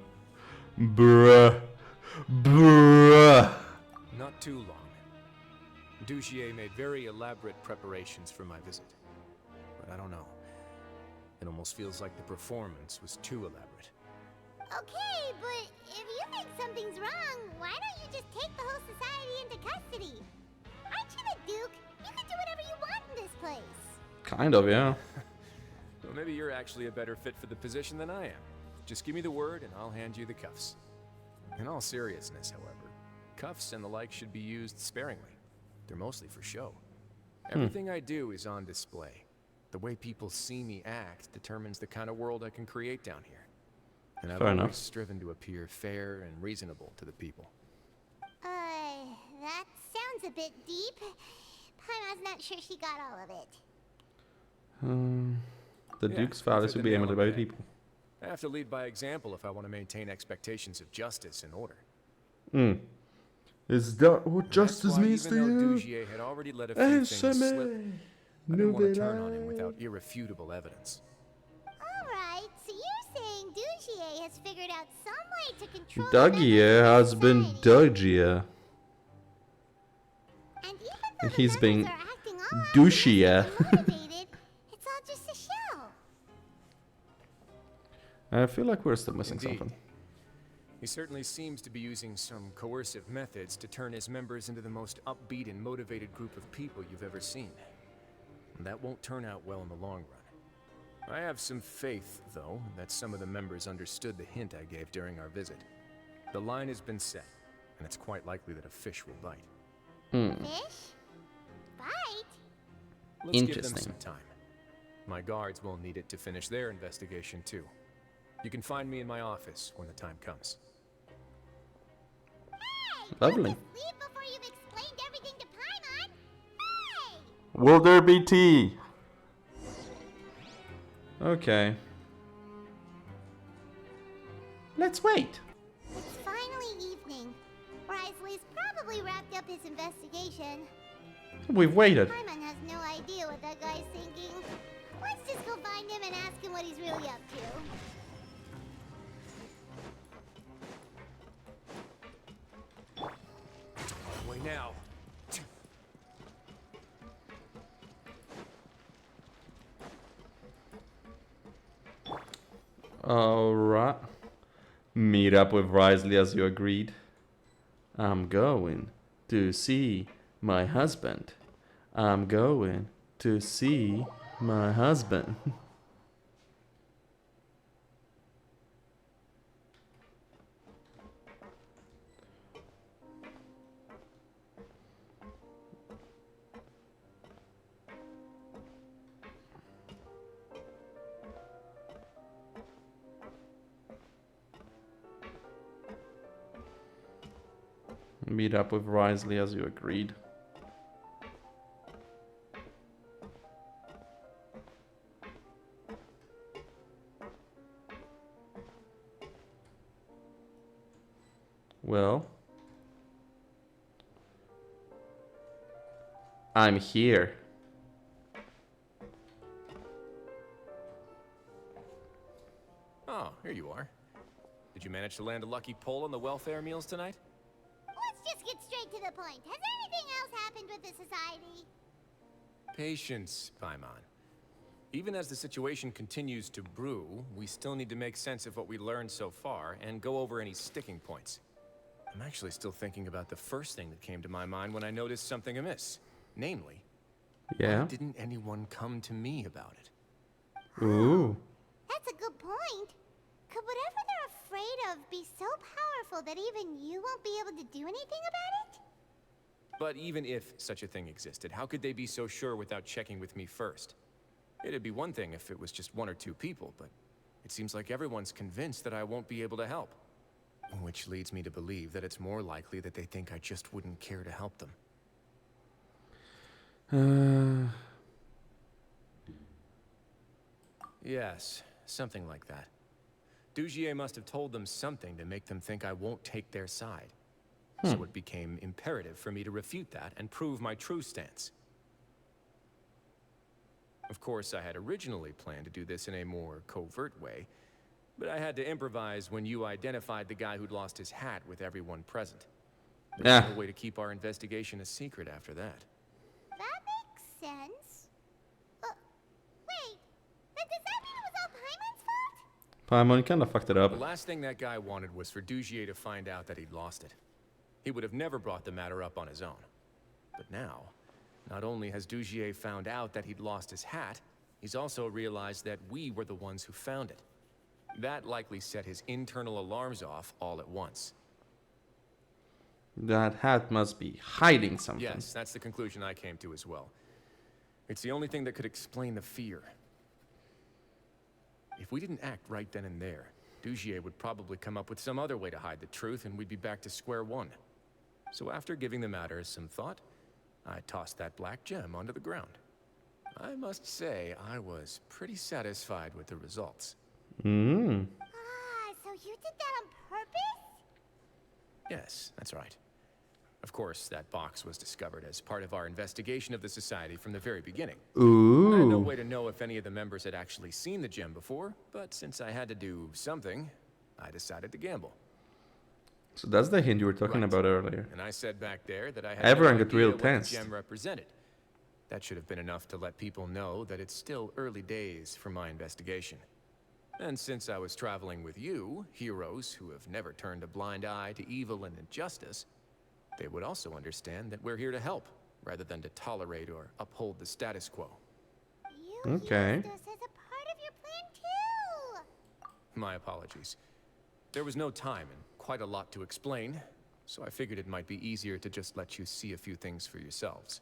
Bruh. Bruh. Not too long. Dugier made very elaborate preparations for my visit. But I don't know. It almost feels like the performance was too elaborate. Okay, but if you think something's wrong, why don't you just take the whole society into custody? Aren't you the Duke? You can do whatever you want in this place. Kind of, yeah. Well, maybe you're actually a better fit for the position than I am. Just give me the word and I'll hand you the cuffs. In all seriousness, however, cuffs and the like should be used sparingly. They're mostly for show. Everything I do is on display. The way people see me act determines the kind of world I can create down here. And I've Fair always enough. striven to appear fair and reasonable to the people. That sounds a bit deep. Paimon's not sure she got all of it. The Yeah, Duke's you father hit should the be nail able to on the buy head. people. I have to lead by example if I want to maintain expectations of justice and order. Is that what That's justice why means to even though you? Dugier had already let a few things slip, I didn't want to turn on him without irrefutable evidence. Alright, so you're saying Dugier has figured out some way to control Dugier has been Dugier. And even though the He's been members are acting all douchier. motivated, it's all just a show. I feel like we're still missing Indeed. something. He certainly seems to be using some coercive methods to turn his members into the most upbeat and motivated group of people you've ever seen. And that won't turn out well in the long run. I have some faith, though, that some of the members understood the hint I gave during our visit. The line has been set, and it's quite likely that a fish will bite. Fish? Bite? Let's give them Interesting. some time. My guards will need it to finish their investigation, too. You can find me in my office when the time comes. Hey! Lovely. Just leave before you've explained everything to Paimon! Hey! Will there be tea? Okay. Let's wait. It's finally evening. Risley's probably wrapped up his investigation. We've waited. Paimon has no idea what that guy's thinking. Let's just go find him and ask him what he's really up to. Way now. Alright. Meet up with Risley as you agreed. I'm going to see my husband. I'm going to see my husband. Meet up with Risley as you agreed. Well, I'm here. Oh, here you are. Did you manage to land a lucky pull on the welfare meals tonight? Let's just get straight to the point. Has anything else happened with the society? Patience, Paimon. Even as the situation continues to brew, we still need to make sense of what we learned so far and go over any sticking points. I'm actually still thinking about the first thing that came to my mind when I noticed something amiss. Namely, Yeah. why didn't anyone come to me about it? Ooh. That's a good point. Could whatever they're afraid of be so powerful that even you won't be able to do anything about it? But even if such a thing existed, how could they be so sure without checking with me first? It'd be one thing if it was just one or two people, but it seems like everyone's convinced that I won't be able to help. Which leads me to believe that it's more likely that they think I just wouldn't care to help them. Yes, something like that. Dugier must have told them something to make them think I won't take their side. So it became imperative for me to refute that and prove my true stance. Of course, I had originally planned to do this in a more covert way, but I had to improvise when you identified the guy who'd lost his hat with everyone present. There's no way to keep our investigation a secret after that. That makes sense. Wait, then does that mean it was all Paimon's fault? Paimon kinda fucked it The up. last thing that guy wanted was for Dugier to find out that he'd lost it. He would have never brought the matter up on his own. But now, not only has Dugier found out that he'd lost his hat, he's also realized that we were the ones who found it. That likely set his internal alarms off all at once. That hat must be hiding something. Yes, that's the conclusion I came to as well. It's the only thing that could explain the fear. If we didn't act right then and there, Dugier would probably come up with some other way to hide the truth and we'd be back to square one. So after giving the matter some thought, I tossed that black gem onto the ground. I must say, I was pretty satisfied with the results. So you did that on purpose? Yes, that's right. Of course, that box was discovered as part of our investigation of the Society from the very beginning. I had no Ooh. way to know if any of the members had actually seen the gem before, but since I had to do something, I decided to gamble. So that's the hint you were talking Right. about earlier. And I said back there that I had Everyone no got idea real what tensed. the gem represented. That should have been enough to let people know that it's still early days for my investigation. And since I was traveling with you, heroes who have never turned a blind eye to evil and injustice, they would also understand that we're here to help, rather than to tolerate or uphold the status quo. You Okay. used us as a part of your plan too! My apologies. There was no time and quite a lot to explain, so I figured it might be easier to just let you see a few things for yourselves.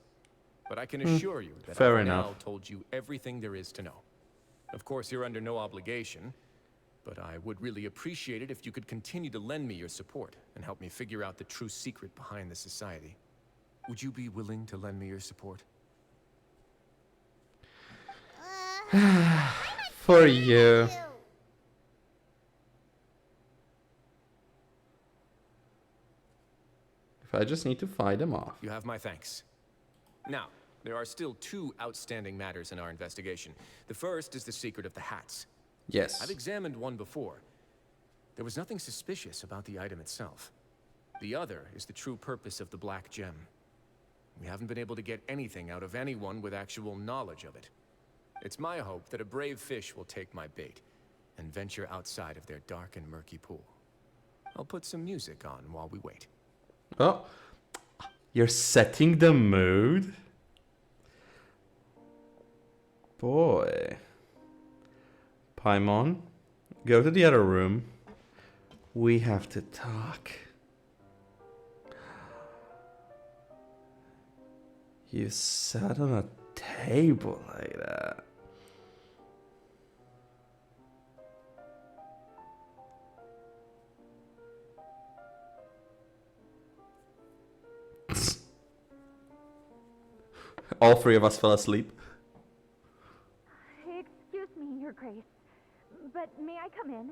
But I can assure you that Fair I've now enough. told you everything there is to know. Of course, you're under no obligation, but I would really appreciate it if you could continue to lend me your support and help me figure out the true secret behind the society. Would you be willing to lend me your support? For you. If I just need to fight them off. You have my thanks. Now, there are still two outstanding matters in our investigation. The first is the secret of the hats. Yes. I've examined one before. There was nothing suspicious about the item itself. The other is the true purpose of the black gem. We haven't been able to get anything out of anyone with actual knowledge of it. It's my hope that a brave fish will take my bait and venture outside of their dark and murky pool. I'll put some music on while we wait. Oh, you're setting the mood? Boy. Paimon, go to the other room. We have to talk. You sat on a table like that. All three of us fell asleep. Excuse me, Your Grace, but may I come in?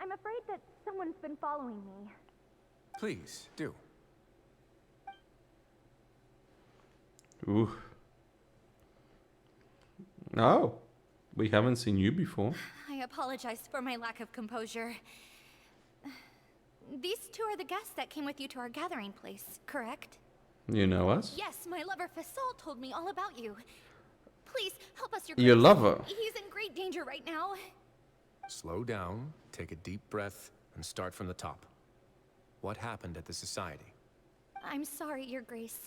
I'm afraid that someone's been following me. Please, do. Ooh. Oh, we haven't seen you before. I apologize for my lack of composure. These two are the guests that came with you to our gathering place, correct? You know us? Yes, my lover Fasol told me all about you. Please, help us, Your Grace. Your lover? He's in great danger right now. Slow down, take a deep breath, and start from the top. What happened at the society? I'm sorry, Your Grace.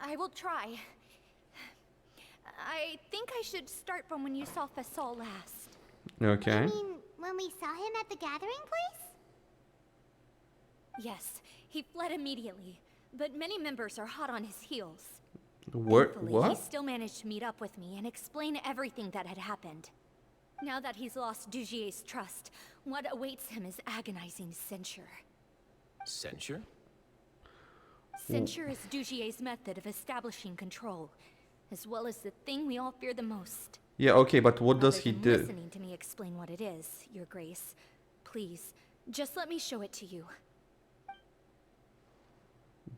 I will try. I think I should start from when you saw Fasol last. Okay. You mean when we saw him at the gathering place? Yes, he fled immediately, but many members are hot on his heels. Thankfully, He what? still managed to meet up with me and explain everything that had happened. Now that he's lost Dugier's trust, what awaits him is agonizing censure. Censure? Censure is Dugier's method of establishing control, as well as the thing we all fear the most. Yeah, okay, but what does Other he than do? Listening to me explain what it is, Your Grace. Please, just let me show it to you.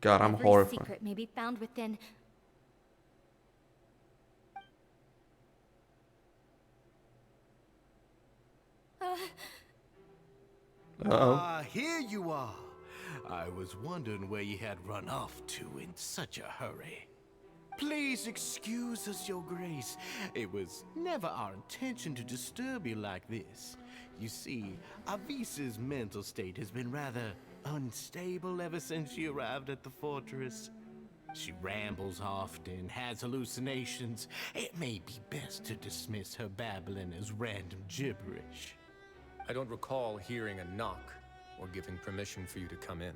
God, I'm Every horrified. secret may be found within. Uh-oh. Ah, here you are. I was wondering where you had run off to in such a hurry. Please excuse us, Your Grace. It was never our intention to disturb you like this. You see, Avisa's mental state has been rather unstable ever since she arrived at the fortress. She rambles often, has hallucinations. It may be best to dismiss her babbling as random gibberish. I don't recall hearing a knock or giving permission for you to come in.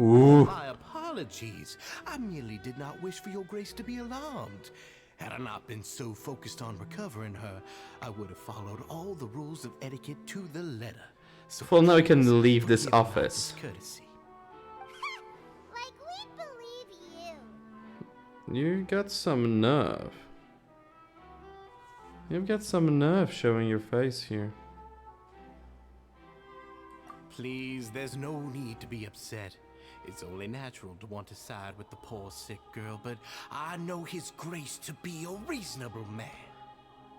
Ooh. My apologies. I merely did not wish for Your Grace to be alarmed. Had I not been so focused on recovering her, I would have followed all the rules of etiquette to the letter. So Well, now we can please leave this forgive my office. discourtesy. Like we believe you. You got some nerve. You've got some nerve showing your face here. Please, there's no need to be upset. It's only natural to want to side with the poor sick girl, but I know His Grace to be a reasonable man.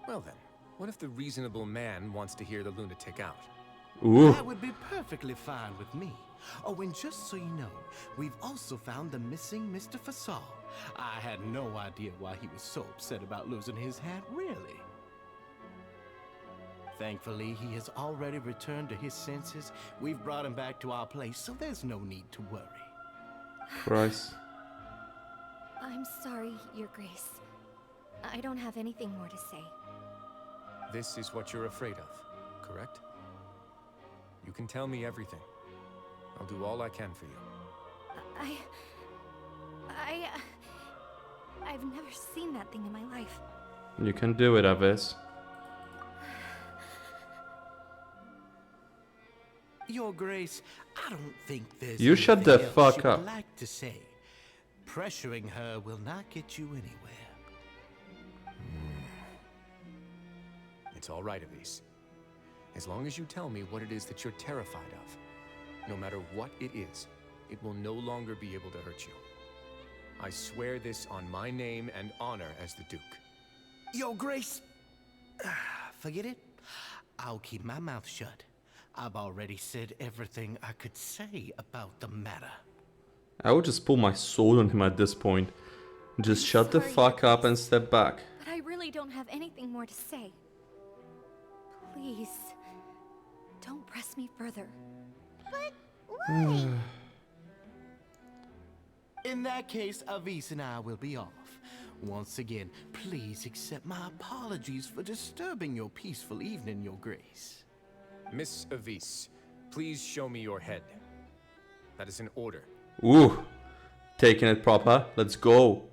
Well then, what if the reasonable man wants to hear the lunatic out? Ooh. That would be perfectly fine with me. Oh, and just so you know, we've also found the missing Mr. Fasol. I had no idea why he was so upset about losing his hat, really. Thankfully, he has already returned to his senses. We've brought him back to our place, so there's no need to worry. Christ. I'm sorry, Your Grace. I don't have anything more to say. This is what you're afraid of, correct? You can tell me everything. I'll do all I can for you. I've never seen that thing in my life. You can do it, Avis. Your Grace, I don't think there's You shut the anything else fuck you would up. like to say. Pressuring her will not get you anywhere. It's all right, Avis. As long as you tell me what it is that you're terrified of, no matter what it is, it will no longer be able to hurt you. I swear this on my name and honor as the Duke. Your Grace, forget it. I'll keep my mouth shut. I've already said everything I could say about the matter. I would just pull my sword on him at this point. Just shut the Sorry, fuck Your up and Grace, step back. But I really don't have anything more to say. Please, don't press me further. But why? In that case, Avis and I will be off. Once again, please accept my apologies for disturbing your peaceful evening, Your Grace. Miss Avis, please show me your head. That is an order. Ooh. Taking it proper. Let's go.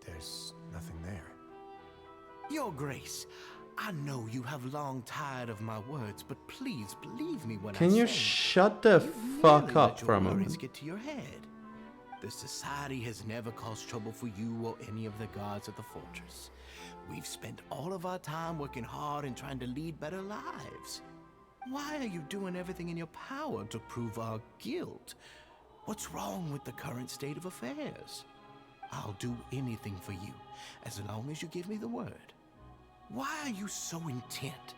There's nothing there. Your Grace, I know you have long tired of my words, but please believe me when I say... Can you shut the fuck up for a worries moment? get to your head. The Society has never caused trouble for you or any of the guards at the fortress. We've spent all of our time working hard and trying to lead better lives. Why are you doing everything in your power to prove our guilt? What's wrong with the current state of affairs? I'll do anything for you, as long as you give me the word. Why are you so intent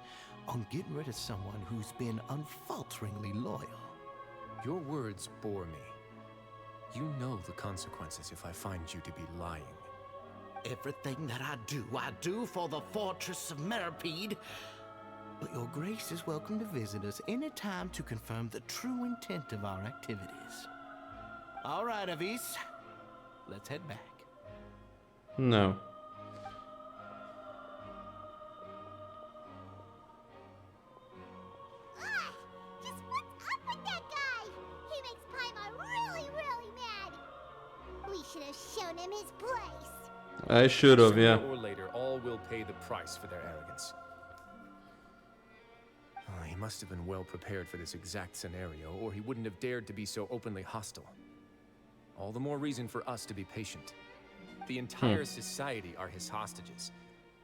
on getting rid of someone who's been unfalteringly loyal? Your words bore me. You know the consequences if I find you to be lying. Everything that I do for the Fortress of Meripede. But Your Grace is welcome to visit us anytime to confirm the true intent of our activities. All right, Avis. Let's head back. No. Just what's up with that guy? He makes Paimon really, really mad. We should have shown him his place. I should have, yeah. Sooner or later, all will pay the price for their arrogance. Oh, he must have been well prepared for this exact scenario, or he wouldn't have dared to be so openly hostile. All the more reason for us to be patient. The entire society are his hostages.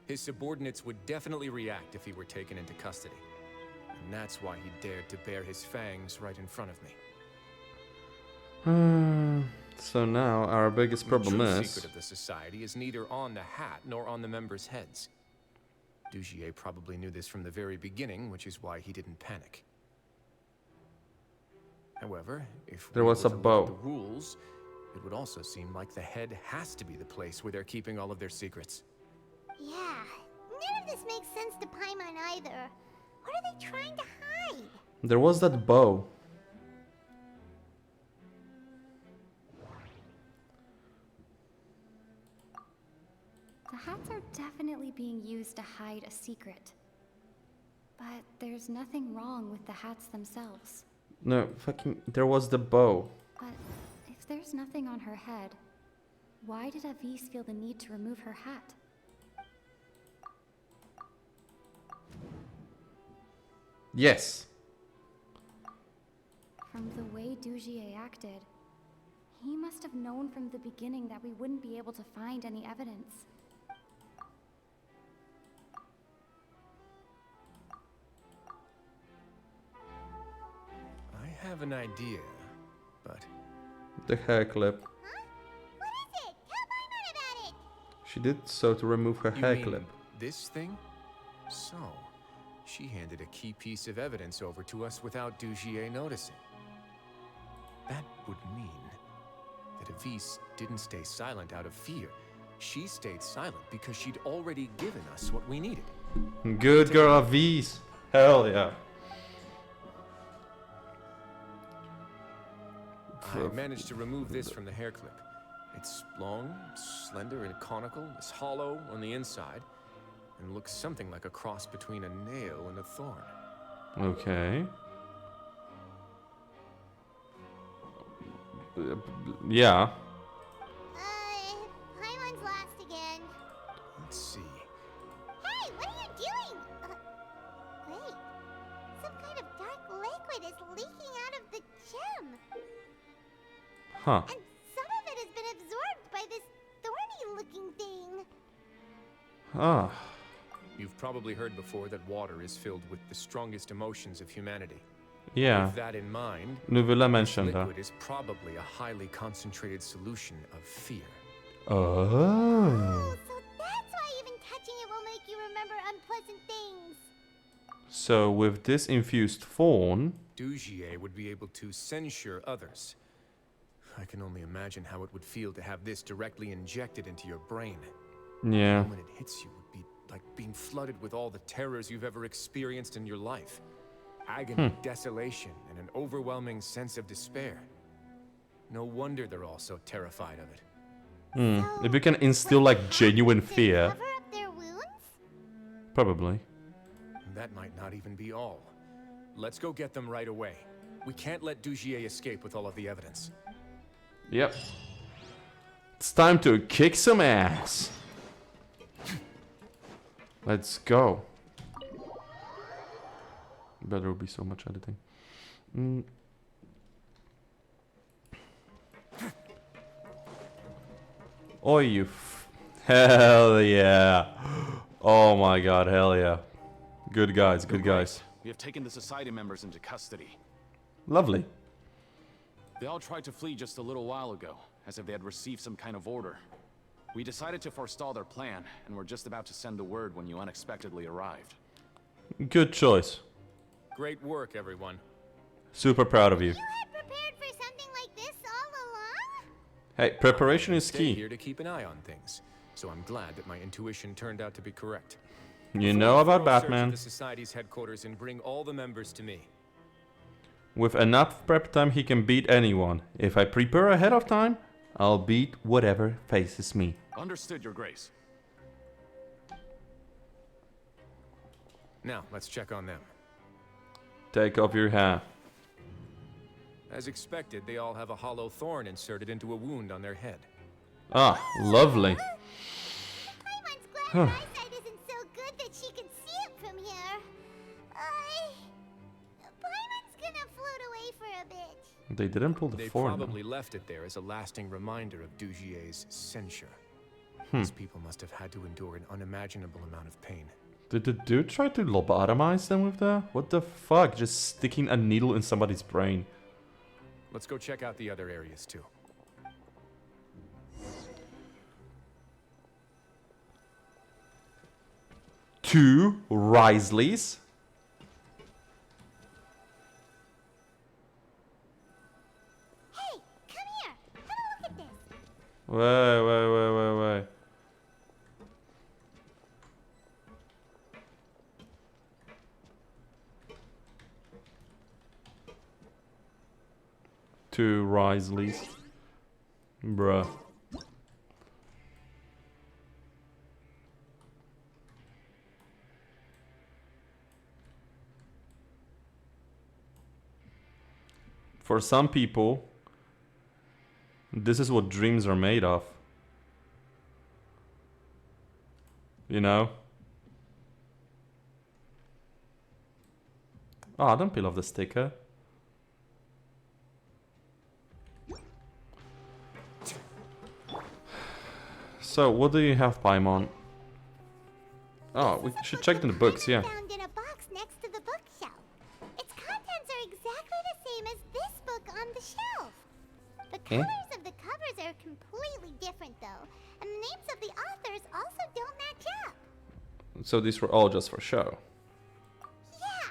His subordinates would definitely react if he were taken into custody. And that's why he dared to bare his fangs right in front of me. So now our biggest problem The true is... secret of the society is neither on the hat nor on the members' heads. Dugier probably knew this from the very beginning, which is why he didn't panic. However, if There we was were a to look bow. at the rules, it would also seem like the head has to be the place where they're keeping all of their secrets. Yeah, none of this makes sense to Paimon either. What are they trying to hide? There was that bow. The hats are definitely being used to hide a secret. But there's nothing wrong with the hats themselves. No, fucking... There was the bow. But if there's nothing on her head, why did Avis feel the need to remove her hat? Yes. From the way Dugier acted, he must have known from the beginning that we wouldn't be able to find any evidence. I have an idea, but The hair clip. Huh? What is it? Tell Paimon about it. She did so to remove her you hair mean clip. this thing? So, she handed a key piece of evidence over to us without Dugier noticing. That would mean that Avise didn't stay silent out of fear. She stayed silent because she'd already given us what we needed. Good girl, Avise. Hell yeah. I managed to remove this from the hair clip. It's long, slender, and conical. It's hollow on the inside, and looks something like a cross between a nail and a thorn. Okay. Yeah. Paimon's lost again. Let's see. Hey, what are you doing? Wait. Some kind of dark liquid is leaking out of the gem. Huh. And some of it has been absorbed by this thorny-looking thing. Ah. You've probably heard before that water is filled with the strongest emotions of humanity. Yeah. With that in mind, Nu ville this mention that. liquid is probably a highly concentrated solution of fear. Oh. So that's why even touching it will make you remember unpleasant things. So with this infused thorn, Dugier would be able to censure others. I can only imagine how it would feel to have this directly injected into your brain. yeah. And when it hits you, it would be like being flooded with all the terrors you've ever experienced in your life. Agony, desolation, and an overwhelming sense of despair. No wonder they're all so terrified of it. If you can instill like genuine fear, Cover up their wounds? probably. And that might not even be all. Let's go get them right away. We can't let Dugier escape with all of the evidence. Yep. It's time to kick some ass. Let's go. Better be so much editing. Oh, you hell yeah. Oh my god, hell yeah. Good guys, good guys. We have taken the society members into custody. Lovely. They all tried to flee just a little while ago, as if they had received some kind of order. We decided to forestall their plan, and were just about to send the word when you unexpectedly arrived. Good choice. Great work, everyone. Super proud of you. You had prepared for something like this all along? Hey, preparation is Stay key. here to keep an eye on things, so I'm glad that my intuition turned out to be correct. You know about Thorough search of Batman. the Society's headquarters and bring all the members to me. With enough prep time, he can beat anyone. If I prepare ahead of time, I'll beat whatever faces me. Understood, Your Grace. Now, let's check on them. Take off your hat. As expected, they all have a hollow thorn inserted into a wound on their head. Ah, lovely. Paimon's glad her eyesight isn't so good that she can see it from here. Paimon's gonna float away for a bit. They didn't pull the They thorn. probably left it there as a lasting reminder of Dugier's censure. These people must have had to endure an unimaginable amount of pain. Did the dude try to lobotomize them with that? What the fuck? Just sticking a needle in somebody's brain. Let's go check out the other areas too. Two Risleys. Hey, come here. Have a look at this. Wait. Two Risleys. Bruh. For some people, this is what dreams are made of. You know? Ah, don't peel off the sticker. So, what do you have, Paimon? Oh, we should check in the books, yeah. Found in a box next to the bookshelf. Its contents are exactly the same as this book on the shelf. The colors of the covers are completely different, though, and the names of the authors also don't match up. So these were all just for show. Yeah,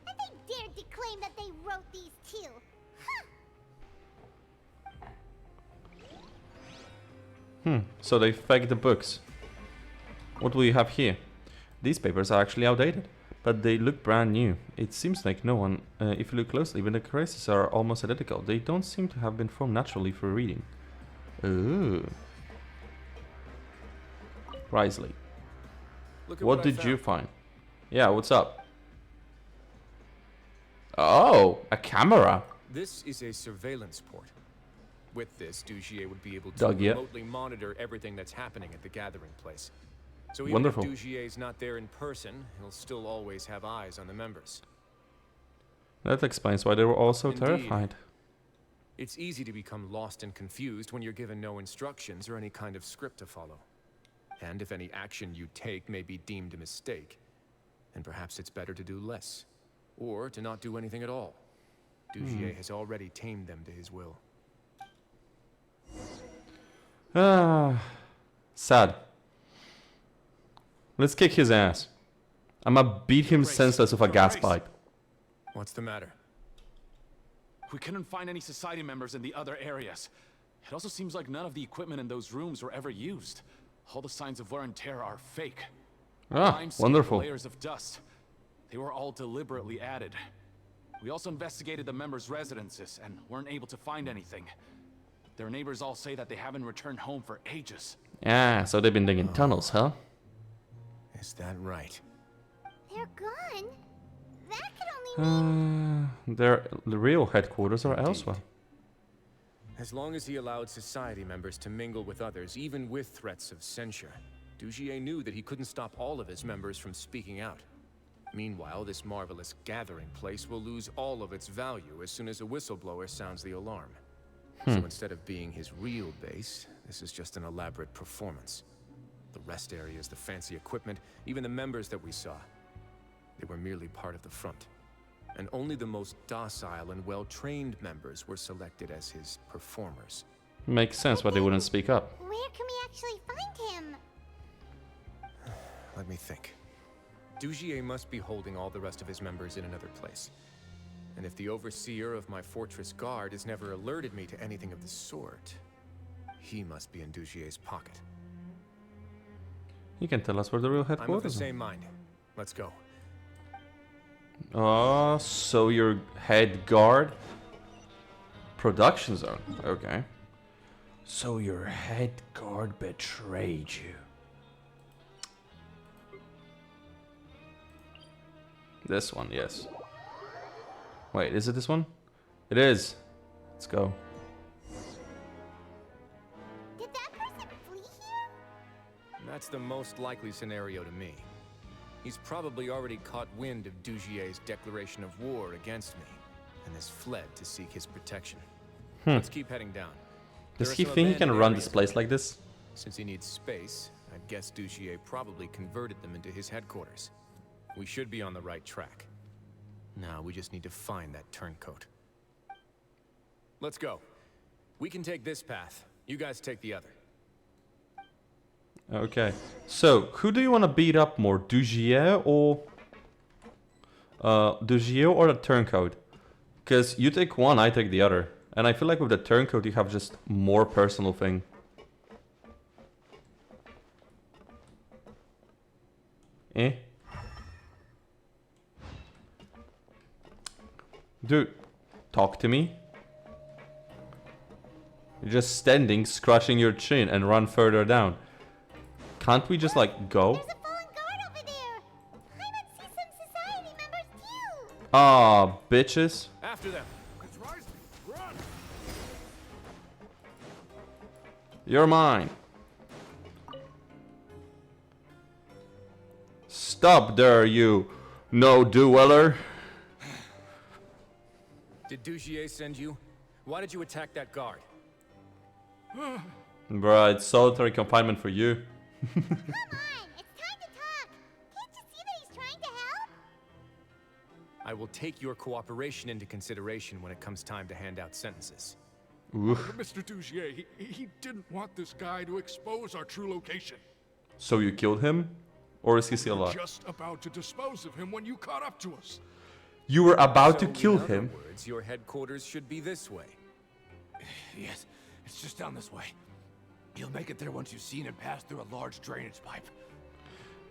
and they dared to claim that they wrote these too. Huh. So they faked the books. What do we have here? These papers are actually outdated, but they look brand new. It seems like no one, if you look closely, when the crises are almost identical. They don't seem to have been formed naturally for reading. Ooh. Risley. What did you find? Yeah, what's up? Oh, a camera. This is a surveillance port. With this, Dugier would be able to Doug, yeah. remotely monitor everything that's happening at the gathering place. So even Wonderful. if Dugier's not there in person, he'll still always have eyes on the members. That explains why they were all so Indeed. terrified. It's easy to become lost and confused when you're given no instructions or any kind of script to follow. And if any action you take may be deemed a mistake, then perhaps it's better to do less. Or to not do anything at all. Dugier has already tamed them to his will. Ah, sad. Let's kick his ass. I'ma beat him senseless with a gas pipe. What's the matter? We couldn't find any society members in the other areas. It also seems like none of the equipment in those rooms were ever used. All the signs of wear and tear are fake. Ah, Limestone, wonderful. layers of dust. They were all deliberately added. We also investigated the members' residences and weren't able to find anything. Their neighbors all say that they haven't returned home for ages. Ah, so they've been digging tunnels, huh? Is that right? They're gone? That could only mean... The real headquarters are elsewhere. As long as he allowed society members to mingle with others, even with threats of censure, Dugier knew that he couldn't stop all of his members from speaking out. Meanwhile, this marvelous gathering place will lose all of its value as soon as a whistleblower sounds the alarm. So instead of being his real base, this is just an elaborate performance. The rest areas, the fancy equipment, even the members that we saw, they were merely part of the front. And only the most docile and well-trained members were selected as his performers. Makes sense why they wouldn't speak up. Where can we actually find him? Let me think. Dugier must be holding all the rest of his members in another place. And if the overseer of my fortress guard has never alerted me to anything of the sort, he must be in Dugier's pocket. You can tell us where the real I'm of the headquarters are. same mind. Let's go. Oh, so your head guard? Production zone. Okay. So your head guard betrayed you. This one, yes. Wait, is it this one? It is. Let's go. Did that person flee here? That's the most likely scenario to me. He's probably already caught wind of Dugier's declaration of war against me, and has fled to seek his protection. Let's keep heading down. Does There are he some think he can abandoned run areas this place like this? Since he needs space, I'd guess Dugier probably converted them into his headquarters. We should be on the right track. Now we just need to find that turncoat. Let's go. We can take this path. You guys take the other. Okay. So, who do you want to beat up more? Dugier or... Dugier or the turncoat? Because you take one, I take the other. And I feel like with the turncoat you have just more personal thing. Eh? Dude, talk to me. You're just standing, scratching your chin and run further down. Can't we just like go? There's a fallen guard over there. I would see some society members too. Ah, bitches. After them. It's Risley. Run! You're mine. Stop there, you no-dweller. Did Dugier send you? Why did you attack that guard? Bruh, it's solitary confinement for you. Come on, it's time to talk. Can't you see that he's trying to help? I will take your cooperation into consideration when it comes time to hand out sentences. Oof. Mr. Dugier, he didn't want this guy to expose our true location. So you killed him? Or is he still alive? Just about to dispose of him when you caught up to us. You were about to So, kill in other him? words, your headquarters should be this way. Yes, it's just down this way. He'll make it there once you've seen him pass through a large drainage pipe.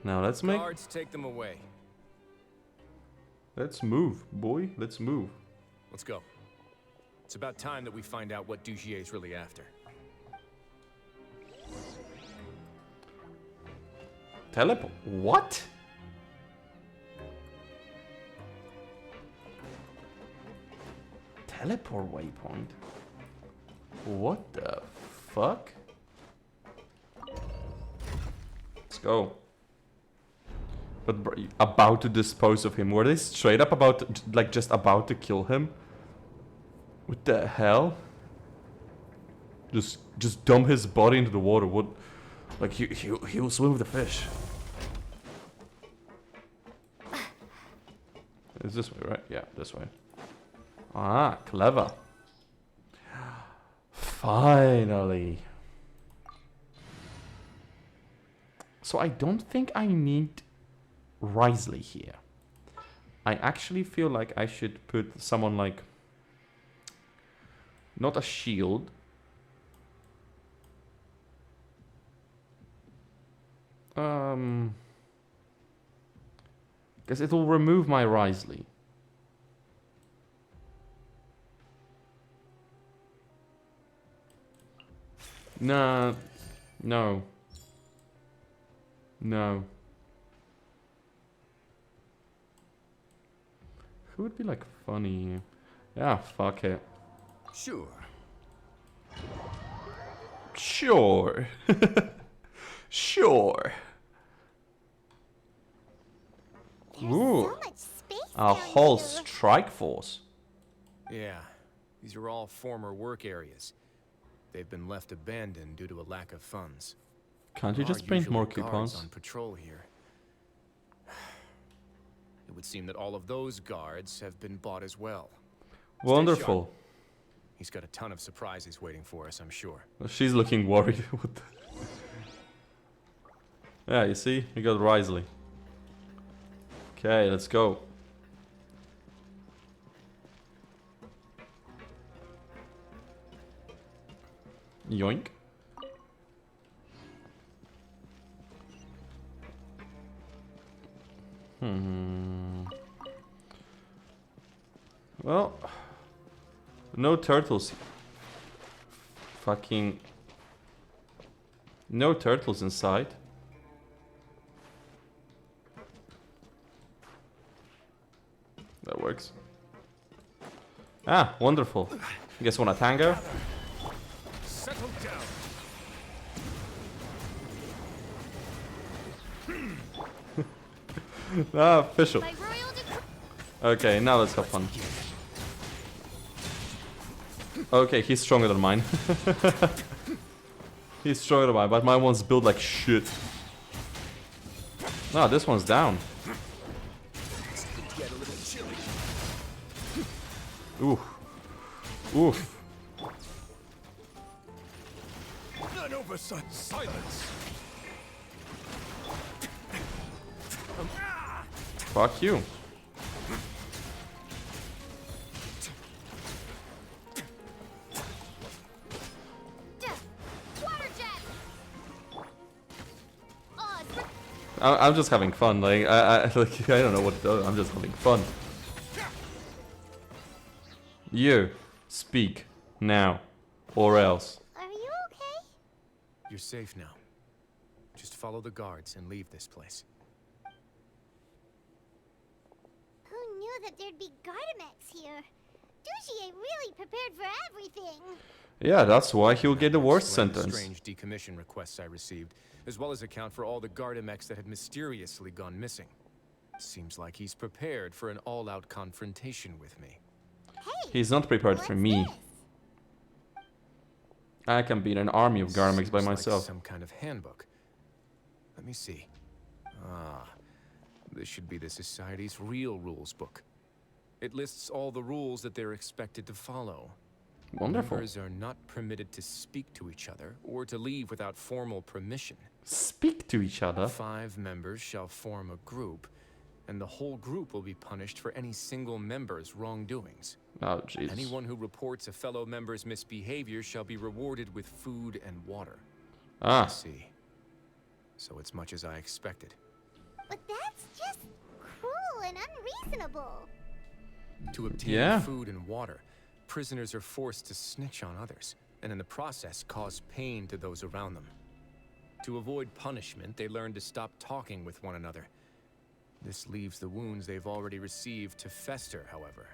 Now let's make... Guards, take them away. Let's move, boy. Let's move. Let's go. It's about time that we find out what Dugier's really after. Teleport? What? Teleport waypoint? What the fuck? Let's go. But bro, about to dispose of him. Were they straight up about to, like just about to kill him? What the hell? Just dump his body into the water. What? Like he'll swim with the fish. It's this way, right? Yeah, this way. Ah, clever. Finally. So I don't think I need Risley here. I actually feel like I should put someone like... Not a shield. Because it will remove my Risley. No. No. No. Who would be like funny? Yeah, fuck it. Sure. Sure. Sure. There's Ooh. so much space A down whole here. strike force. Yeah, these are all former work areas. They've been left abandoned due to a lack of funds. Can't you There just are print usually more guards coupons? on patrol here. It would seem that all of those guards have been bought as well. Stay Wonderful. sharp. He's got a ton of surprises waiting for us, I'm sure. She's looking worried. What the... Yeah, you see? You got Risley. Okay, let's go. Yoink. Well, no turtles. Fucking no turtles inside. That works. Ah, wonderful. You guys want a tango? Settle down. Ah, official. By royal decree. Okay, now let's have fun. Okay, he's stronger than mine. He's stronger than mine, but my one's built like shit. Ah, this one's down. Get a little chilly. Oof. Oof. None oversight. Silence. Fuck you. Water jet. Oh, it's I'm just having fun. Like like I don't know what to do. I'm just having fun. You speak now, or else. Are you okay? You're safe now. Just follow the guards and leave this place. Who knew that there'd be Gardamex here? Dugier really prepared for everything. Yeah, that's why he'll get the worst Explain the sentence. strange decommission requests I received, as well as account for all the Gardamex that had mysteriously gone missing. Seems like he's prepared for an all-out confrontation with me. Hey, He's not prepared for me. this? I can beat an army of Garmix by Seems like myself. some kind of handbook. Let me see. Ah, this should be the Society's real rules book. It lists all the rules that they're expected to follow. Wonderful. Members are not permitted to speak to each other or to leave without formal permission. Speak to each other. 5 members shall form a group, and the whole group will be punished for any single member's wrongdoings. Oh, Jesus. Anyone who reports a fellow member's misbehavior shall be rewarded with food and water. I Ah. see. So it's much as I expected. But that's just cruel and unreasonable. To obtain Yeah. food and water, prisoners are forced to snitch on others, and in the process cause pain to those around them. To avoid punishment, they learn to stop talking with one another. This leaves the wounds they've already received to fester, however,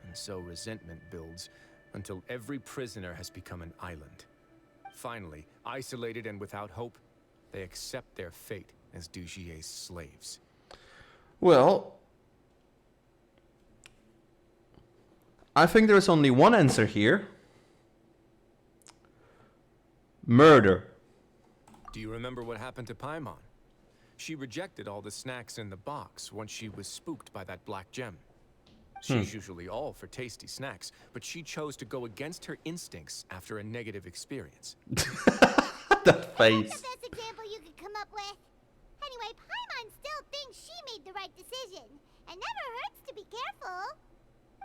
and so resentment builds until every prisoner has become an island. Finally, isolated and without hope, they accept their fate as Dugier's slaves. Well, I think there's only one answer here. Murder. Do you remember what happened to Paimon? She rejected all the snacks in the box once she was spooked by that black gem. She's usually all for tasty snacks, but she chose to go against her instincts after a negative experience. That face. That's the best example you could come up with. Anyway, Paimon still thinks she made the right decision. It never hurts to be careful.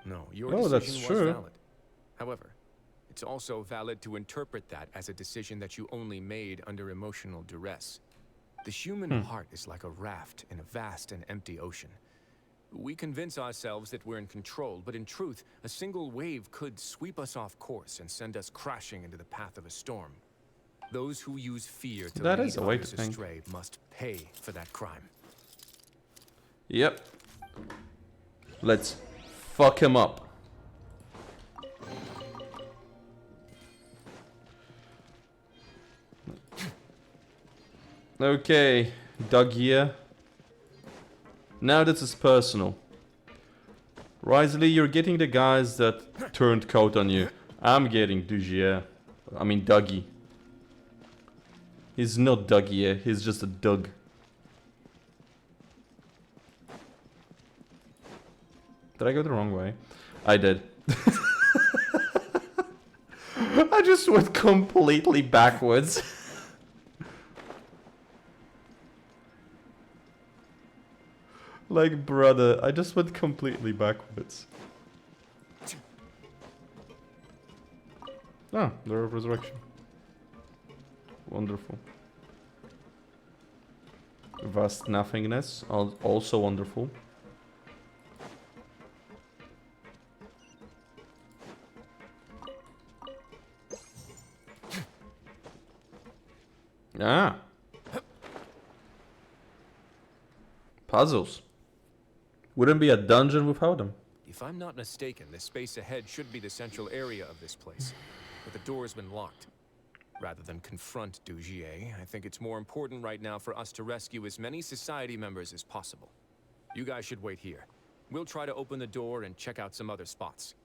No, your Oh, that's decision was true. valid. However, it's also valid to interpret that as a decision that you only made under emotional duress. The human heart is like a raft in a vast and empty ocean. We convince ourselves that we're in control, but in truth, a single wave could sweep us off course and send us crashing into the path of a storm. Those who use fear to That lead is a way to others think. astray must pay for that crime. Yep. Let's fuck him up. Okay, Dugier. Now this is personal. Risley, you're getting the guys that turned coat on you. I'm getting Dugier. I mean Dougie. He's not Dugier, he's just a Doug. Did I go the wrong way? I did. I just went completely backwards. Like, brother, I just went completely backwards. Ah, the resurrection. Wonderful. Vast nothingness, also wonderful. Ah. Puzzles. Wouldn't be a dungeon without them. If I'm not mistaken, the space ahead should be the central area of this place, but the door has been locked. Rather than confront Dugier, I think it's more important right now for us to rescue as many society members as possible. You guys should wait here. We'll try to open the door and check out some other spots.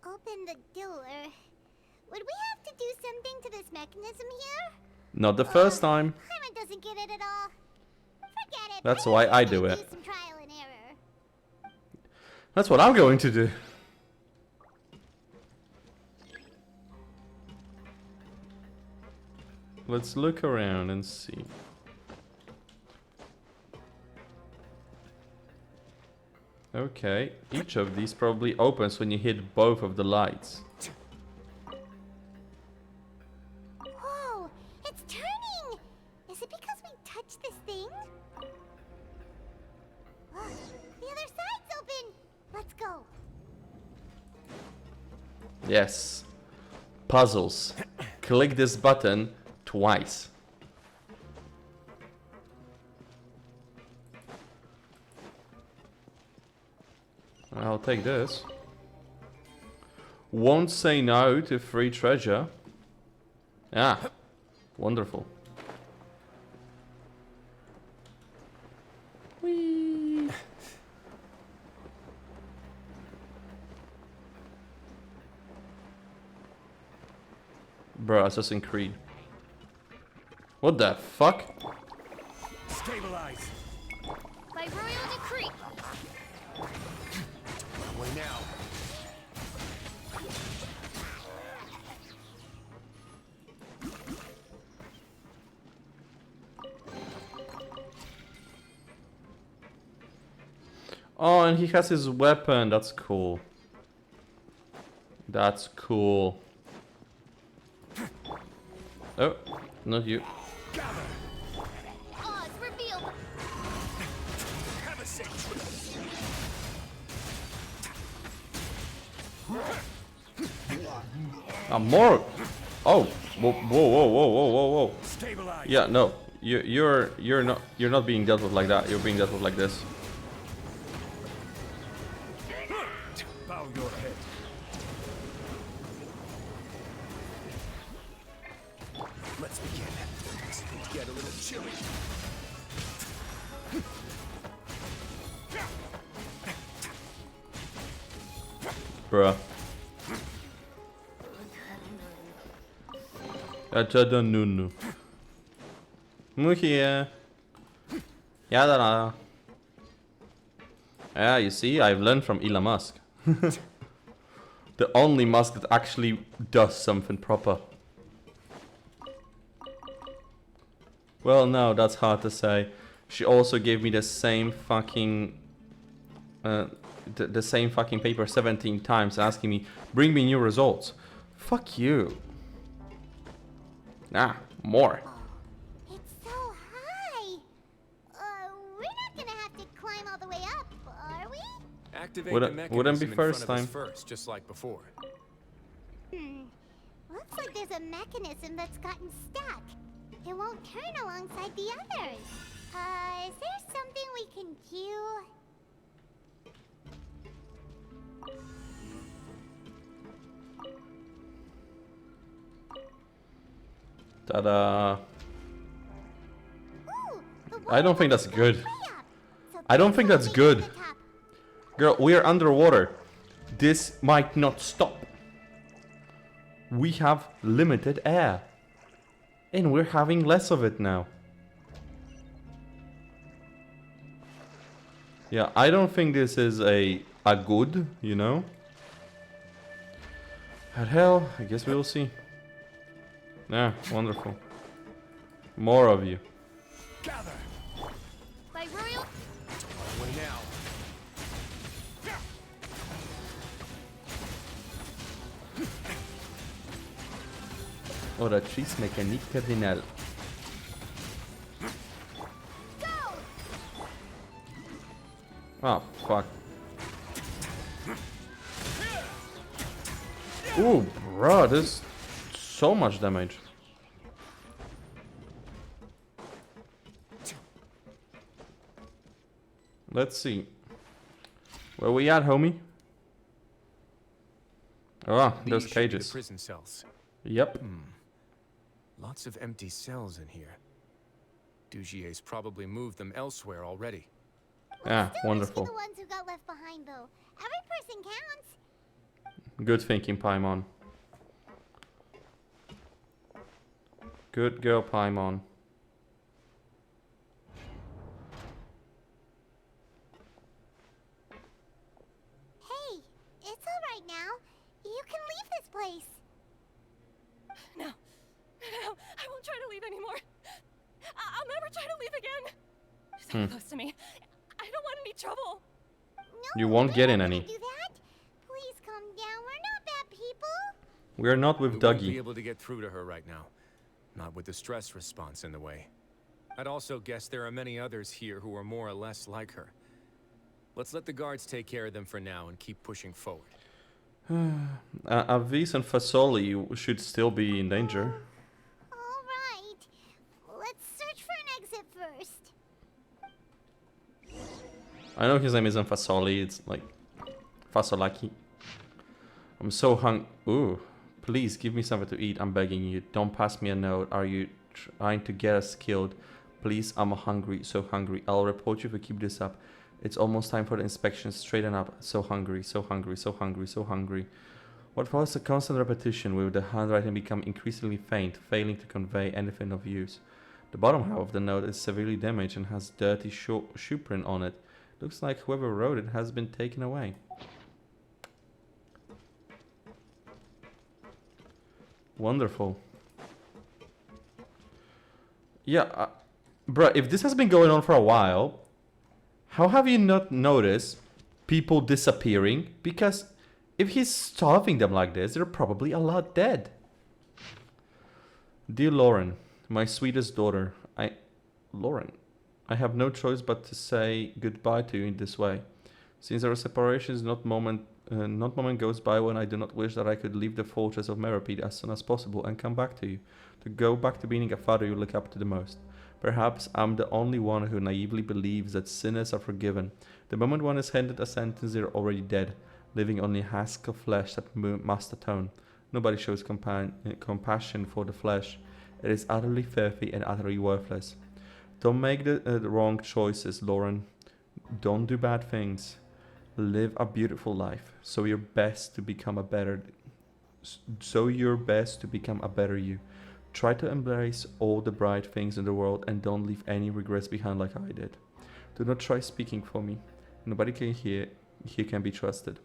Open the door. Would we have to do something to this mechanism here? Not the first time. Paimon doesn't get it at all. Forget it. That's I'm why just I gonna do it. some trial and error. That's what I'm going to do. Let's look around and see. Okay, each of these probably opens when you hit both of the lights. Whoa, it's turning! Is it because we touched this thing? Look, the other side's open! Let's go. Yes. Puzzles. Click this button twice. I'll take this. Won't say no to free treasure. Ah, wonderful. Whee. Bro, Assassin's Creed. What the fuck? Stabilize. By royal decree. Way now. Oh, and he has his weapon. That's cool. That's cool. Oh, not you. Oh, it's revealed. Have a seat. More. Oh, whoa, whoa, whoa, whoa, whoa, whoa, whoa. Stabilize. Yeah, no, you're not being dealt with like that. You're being dealt with like this. Bow your head. Let's begin. Things get a little chilly. Bruh. Achada nunu. Muhia. Yadara. Yeah, you see, I've learned from Elon Musk. The only Musk that actually does something proper. Well, no, that's hard to say. She also gave me the same fucking... the same fucking paper 17 times asking me, bring me new results. Fuck you. Nah, more. It's so high. We're not gonna have to climb all the way up, are we? Activate Wouldn't- the mechanism wouldn't be in first front of us time. first, just like before. Looks like there's a mechanism that's gotten stuck. It won't turn alongside the others. Is there something we can do? Ta-da. Ooh, the I don't think that's good. way up. So I don't think that's that's how we good. make it to the top. Girl, we are underwater. This might not stop. We have limited air. And we're having less of it now. Yeah, I don't think this is a good, you know? But hell, I guess we will see. Yeah, wonderful. More of you. Gather. By royal. When now? Oratrice mécanique cardinale. Oh, fuck. Ooh, bro, there's so much damage. Let's see. Where we at, homie? Oh, These those should be the cages. prison cells. Yep. Lots of empty cells in here. Dugier's probably moved them elsewhere already. Yeah, Still wonderful. rescue the ones who got left behind, though. Every person counts. Good thinking, Paimon. Good girl, Paimon. Hey, it's all right now. You can leave this place. No. No, I won't try to leave anymore. I'll never try to leave again. Stay close to me. I don't want any trouble. No, You won't get we're in not any. gonna do that. Please calm down. We're not bad people. We're not with We won't be Dougie. able to get through to her right now. Not with the stress response in the way. I'd also guess there are many others here who are more or less like her. Let's let the guards take care of them for now and keep pushing forward. Avis and Fasoli should still be in danger. All right. Let's search for an exit first. I know his name isn't Fasoli, it's like Fasolaki. I'm so Ooh, please give me something to eat, I'm begging you. Don't pass me a note. Are you trying to get us killed? Please, I'm hungry, so hungry. I'll report you if you keep this up. It's almost time for the inspection. Straighten up. So hungry, so hungry, so hungry, so hungry. What follows a constant repetition with the handwriting become increasingly faint, failing to convey anything of use. The bottom half of the note is severely damaged and has dirty shoe print on it. Looks like whoever wrote it has been taken away. Wonderful. Yeah, bruh, if this has been going on for a while, how have you not noticed people disappearing, because if he's starving them like this, they're probably a lot dead. Dear Lauren, my sweetest daughter, Lauren, I have no choice but to say goodbye to you in this way. Since our separation is not moment goes by when I do not wish that I could leave the fortress of Meripede as soon as possible and come back to you, to go back to being a father you look up to the most. Perhaps I'm the only one who naively believes that sinners are forgiven. The moment one is handed a sentence, they're already dead, living only a husk of flesh that must atone. Nobody shows compassion for the flesh. It is utterly filthy and utterly worthless. Don't make the wrong choices, Lauren. Don't do bad things. Live a beautiful life. So your best to become a better you. Try to embrace all the bright things in the world and don't leave any regrets behind like I did. Do not try speaking for me. Nobody here can be trusted.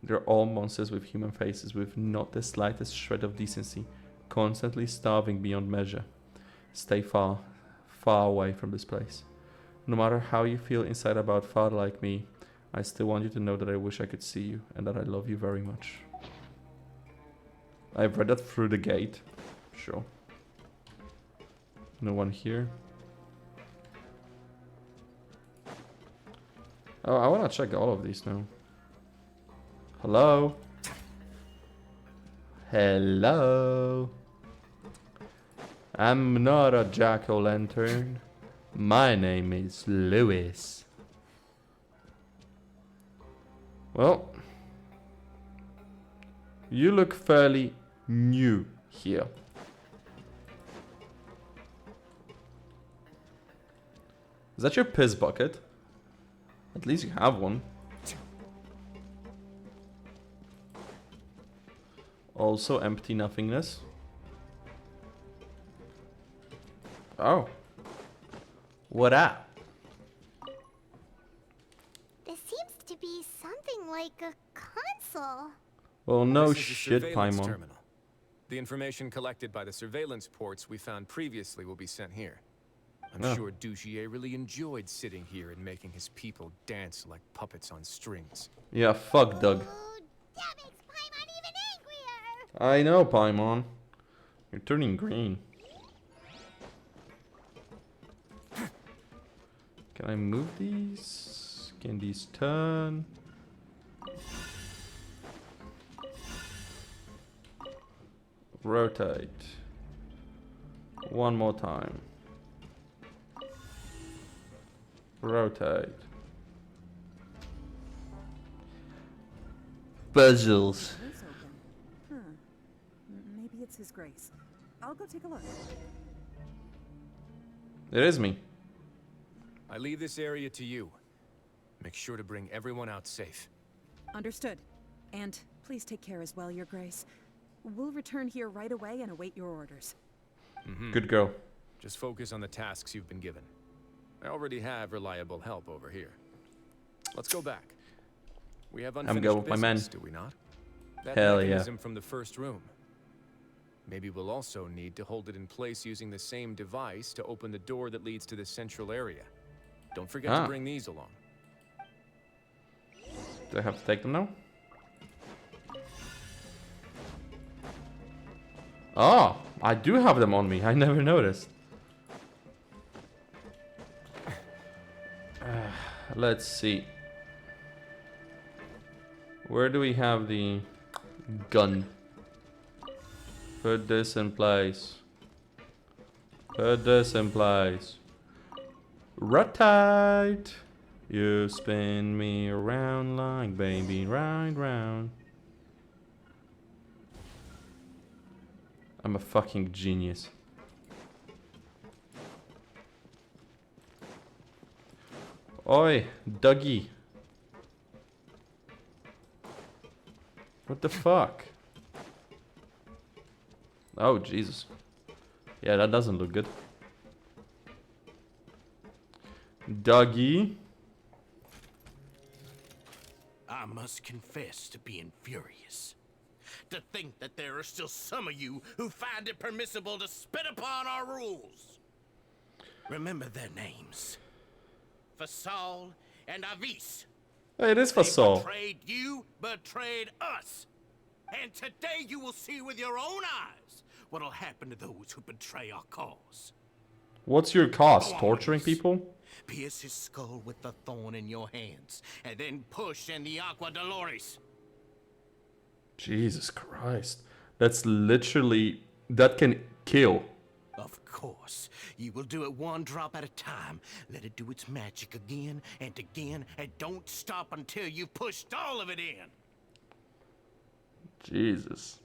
They're all monsters with human faces, with not the slightest shred of decency, constantly starving beyond measure. Stay far away from this place. No matter how you feel inside about father like me, I still want you to know that I wish I could see you and that I love you very much. I've read that through the gate. Sure. No one here. Oh, I want to check all of these now. Hello? Hello? I'm not a jack-o'-lantern. My name is Lewis. Well, you look fairly new here. Is that your piss bucket? At least you have one. Also empty nothingness. Oh. What up? This seems to be something like a console. Well, no This is a shit, surveillance Paimon. terminal. The information collected by the surveillance ports we found previously will be sent here. I'm sure Dugier really enjoyed sitting here and making his people dance like puppets on strings. Yeah, fuck Doug. Oh, that makes Paimon even angrier. I know, Paimon. You're turning green. Can I move these? Can these turn? Rotate. One more time. Rotate. Puzzles. It's open. Maybe it's His Grace. I'll go take a look. It is me. I leave this area to you. Make sure to bring everyone out safe. Understood. And please take care as well, Your Grace. We'll return here right away and await your orders. Good girl. Just focus on the tasks you've been given. I already have reliable help over here. Let's go back. We have unfinished going with my men. business, do we not? That Hell yeah. mechanism from the first room. Maybe we'll also need to hold it in place using the same device to open the door that leads to the central area. Don't forget to bring these along. Do I have to take them now? Oh, I do have them on me. I never noticed. Let's see. Where do we have the gun? Put this in place. Put this in place. Rotate. You spin me around like baby, round, round. I'm a fucking genius. Oi, Dougie. What the fuck? Oh, Jesus. Yeah, that doesn't look good. Dougie. I must confess to being furious. To think that there are still some of you who find it permissible to spit upon our rules. Remember their names. Fasal and Avis. It is They Fasol. betrayed you, betrayed us. And today you will see with your own eyes what'll happen to those who betray our cause. What's your cause? Torturing people? Pierce his skull with the thorn in your hands, and then push in the Aqua Dolores. Jesus Christ. That's literally... That can kill. Of course. You will do it one drop at a time. Let it do its magic again and again, and don't stop until you've pushed all of it in. Jesus.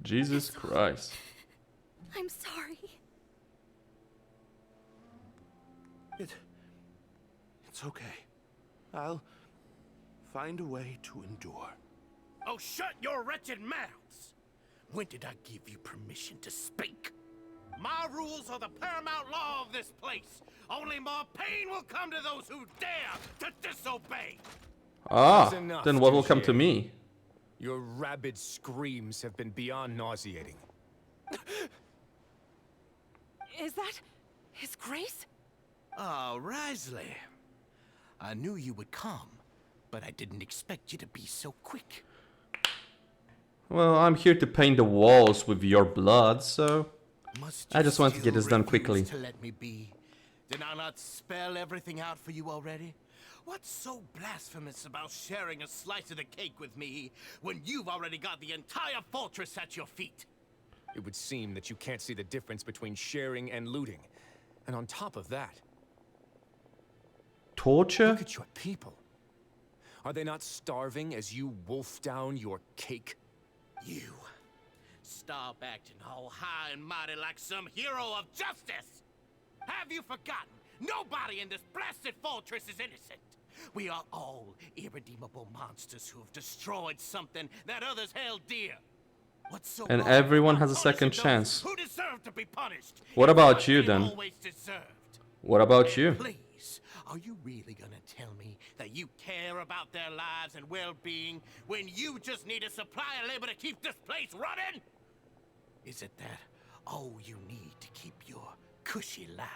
Jesus Christ. I'm sorry. It's okay. I'll find a way to endure. Oh, shut your wretched mouths! When did I give you permission to speak? My rules are the paramount law of this place. Only more pain will come to those who dare to disobey. Ah, That's enough, then what will come to Touché. me? Your rabid screams have been beyond nauseating. Is that His Grace? Oh, Risley. I knew you would come, but I didn't expect you to be so quick. Well, I'm here to paint the walls with your blood, so... I just want to get this done quickly. To let me be? Did I not spell everything out for you already? What's so blasphemous about sharing a slice of the cake with me when you've already got the entire fortress at your feet? It would seem that you can't see the difference between sharing and looting. And on top of that, torture? look at your people. Are they not starving as you wolf down your cake? You stop acting all high and mighty like some hero of justice! Have you forgotten? Nobody in this blasted fortress is innocent. We are all irredeemable monsters who have destroyed something that others held dear. What's so And wrong everyone about has a second punishing chance. those who deserve to be punished? What It's about what you they've then? always deserved. What about And you? Please, are you really gonna tell me that you care about their lives and well-being when you just need a supply of labor to keep this place running? Is it that all you need to keep your cushy life?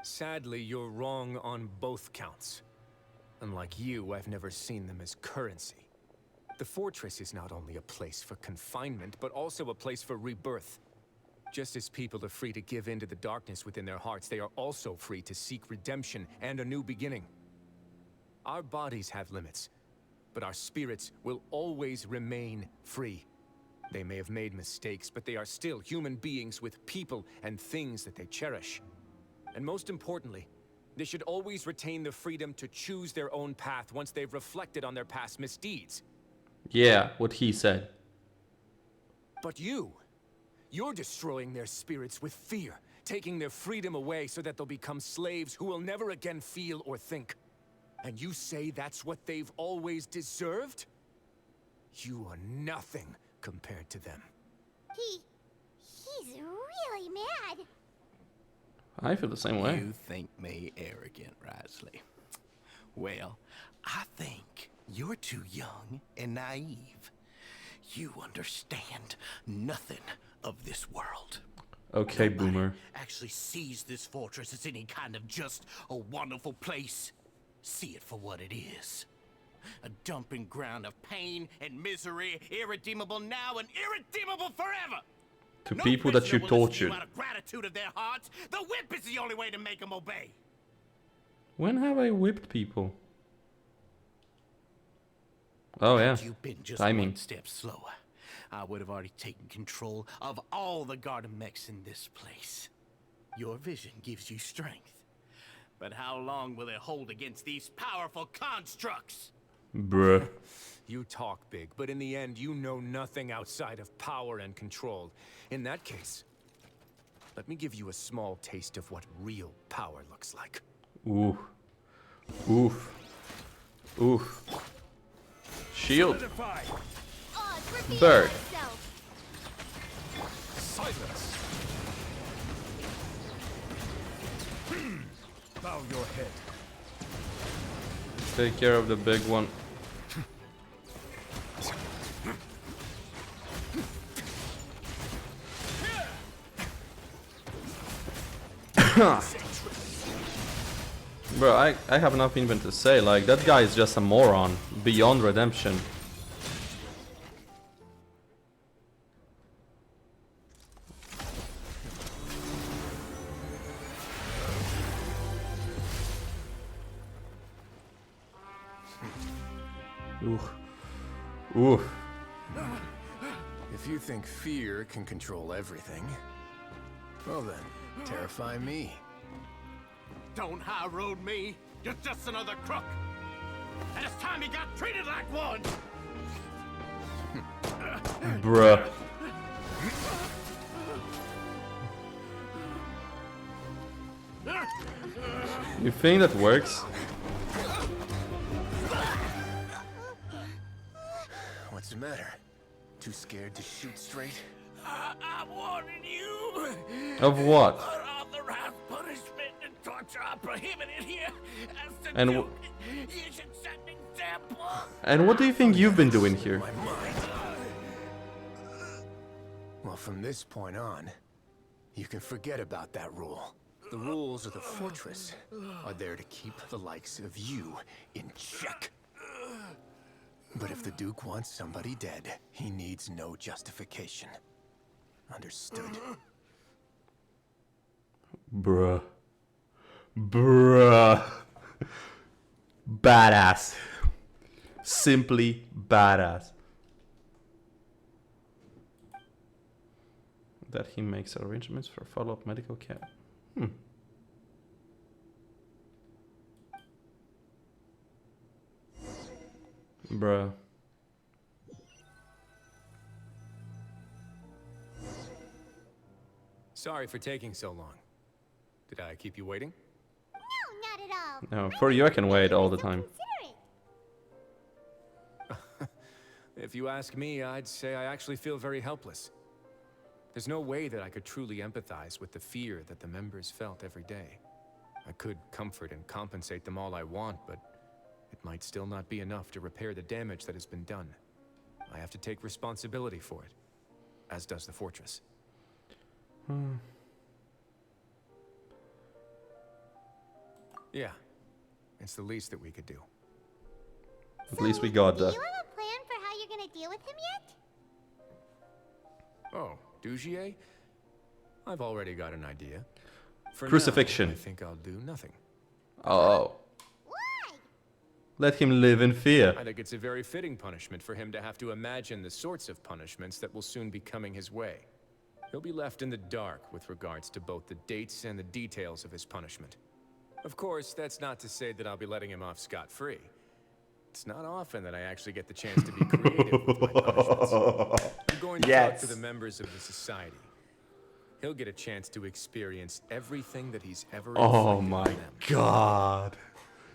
Sadly, you're wrong on both counts. Unlike you, I've never seen them as currency. The fortress is not only a place for confinement, but also a place for rebirth. Just as people are free to give in to the darkness within their hearts, they are also free to seek redemption and a new beginning. Our bodies have limits, but our spirits will always remain free. They may have made mistakes, but they are still human beings with people and things that they cherish. And most importantly, they should always retain the freedom to choose their own path once they've reflected on their past misdeeds. Yeah, what he said. But you're destroying their spirits with fear, taking their freedom away so that they'll become slaves who will never again feel or think. And you say that's what they've always deserved? You are nothing compared to them. He's really mad. I feel the same way. You think me arrogant, Risley. Well, I think you're too young and naive. You understand nothing of this world. Okay, Nobody boomer. actually sees this fortress as any kind of just a wonderful place. See it for what it is. A dumping ground of pain and misery, irredeemable now and irredeemable forever. To No people that you prisoner will listen to tortured. out of gratitude of their hearts. The whip is the only way to make them obey. When have I whipped people? Oh yeah, Had you been just timing. one step slower, I would have already taken control of all the garden mechs in this place. Your vision gives you strength. But how long will it hold against these powerful constructs? Bruh. You talk big, but in the end, you know nothing outside of power and control. In that case, let me give you a small taste of what real power looks like. Ooh. Oof. Oof. Shield. Bird. Silence! Bow your head. Take care of the big one. Bro, I have nothing even to say. Like, that guy is just a moron. Beyond redemption. Ooh. Ooh. If you think fear can control everything, well then, terrify me. Don't high road me. You're just another crook. And it's time you got treated like one. Bruh. You think that works? What's the matter? Too scared to shoot straight? I warning you. Of what? Unauthorized punishment and torture are prohibited here. As the And Duke, you should set an example. And what do you think you've been doing here? My mind. Well, from this point on, you can forget about that rule. The rules of the fortress are there to keep the likes of you in check. But if the Duke wants somebody dead, he needs no justification. Understood? Bruh. Bruh. Badass. Simply badass. That he makes arrangements for follow-up medical care. Bruh. Sorry for taking so long. Did I keep you waiting? No, not at all. No, for you I can wait all the time. If you ask me, I'd say I actually feel very helpless. There's no way that I could truly empathize with the fear that the members felt every day. I could comfort and compensate them all I want, but it might still not be enough to repair the damage that has been done. I have to take responsibility for it, as does the fortress. Yeah, it's the least that we could do. At least we got Do that. you have a plan for how you're gonna deal with him yet? Oh, Dugier? I've already got an idea. For Crucifixion. now, I think I'll do nothing. Oh. Why? Let him live in fear. I think it's a very fitting punishment for him to have to imagine the sorts of punishments that will soon be coming his way. He'll be left in the dark with regards to both the dates and the details of his punishment. Of course, that's not to say that I'll be letting him off scot-free. It's not often that I actually get the chance to be creative with my punishments. I'm going to talk to the members of the society. He'll get a chance to experience everything that he's ever Oh inflicted my on them. god.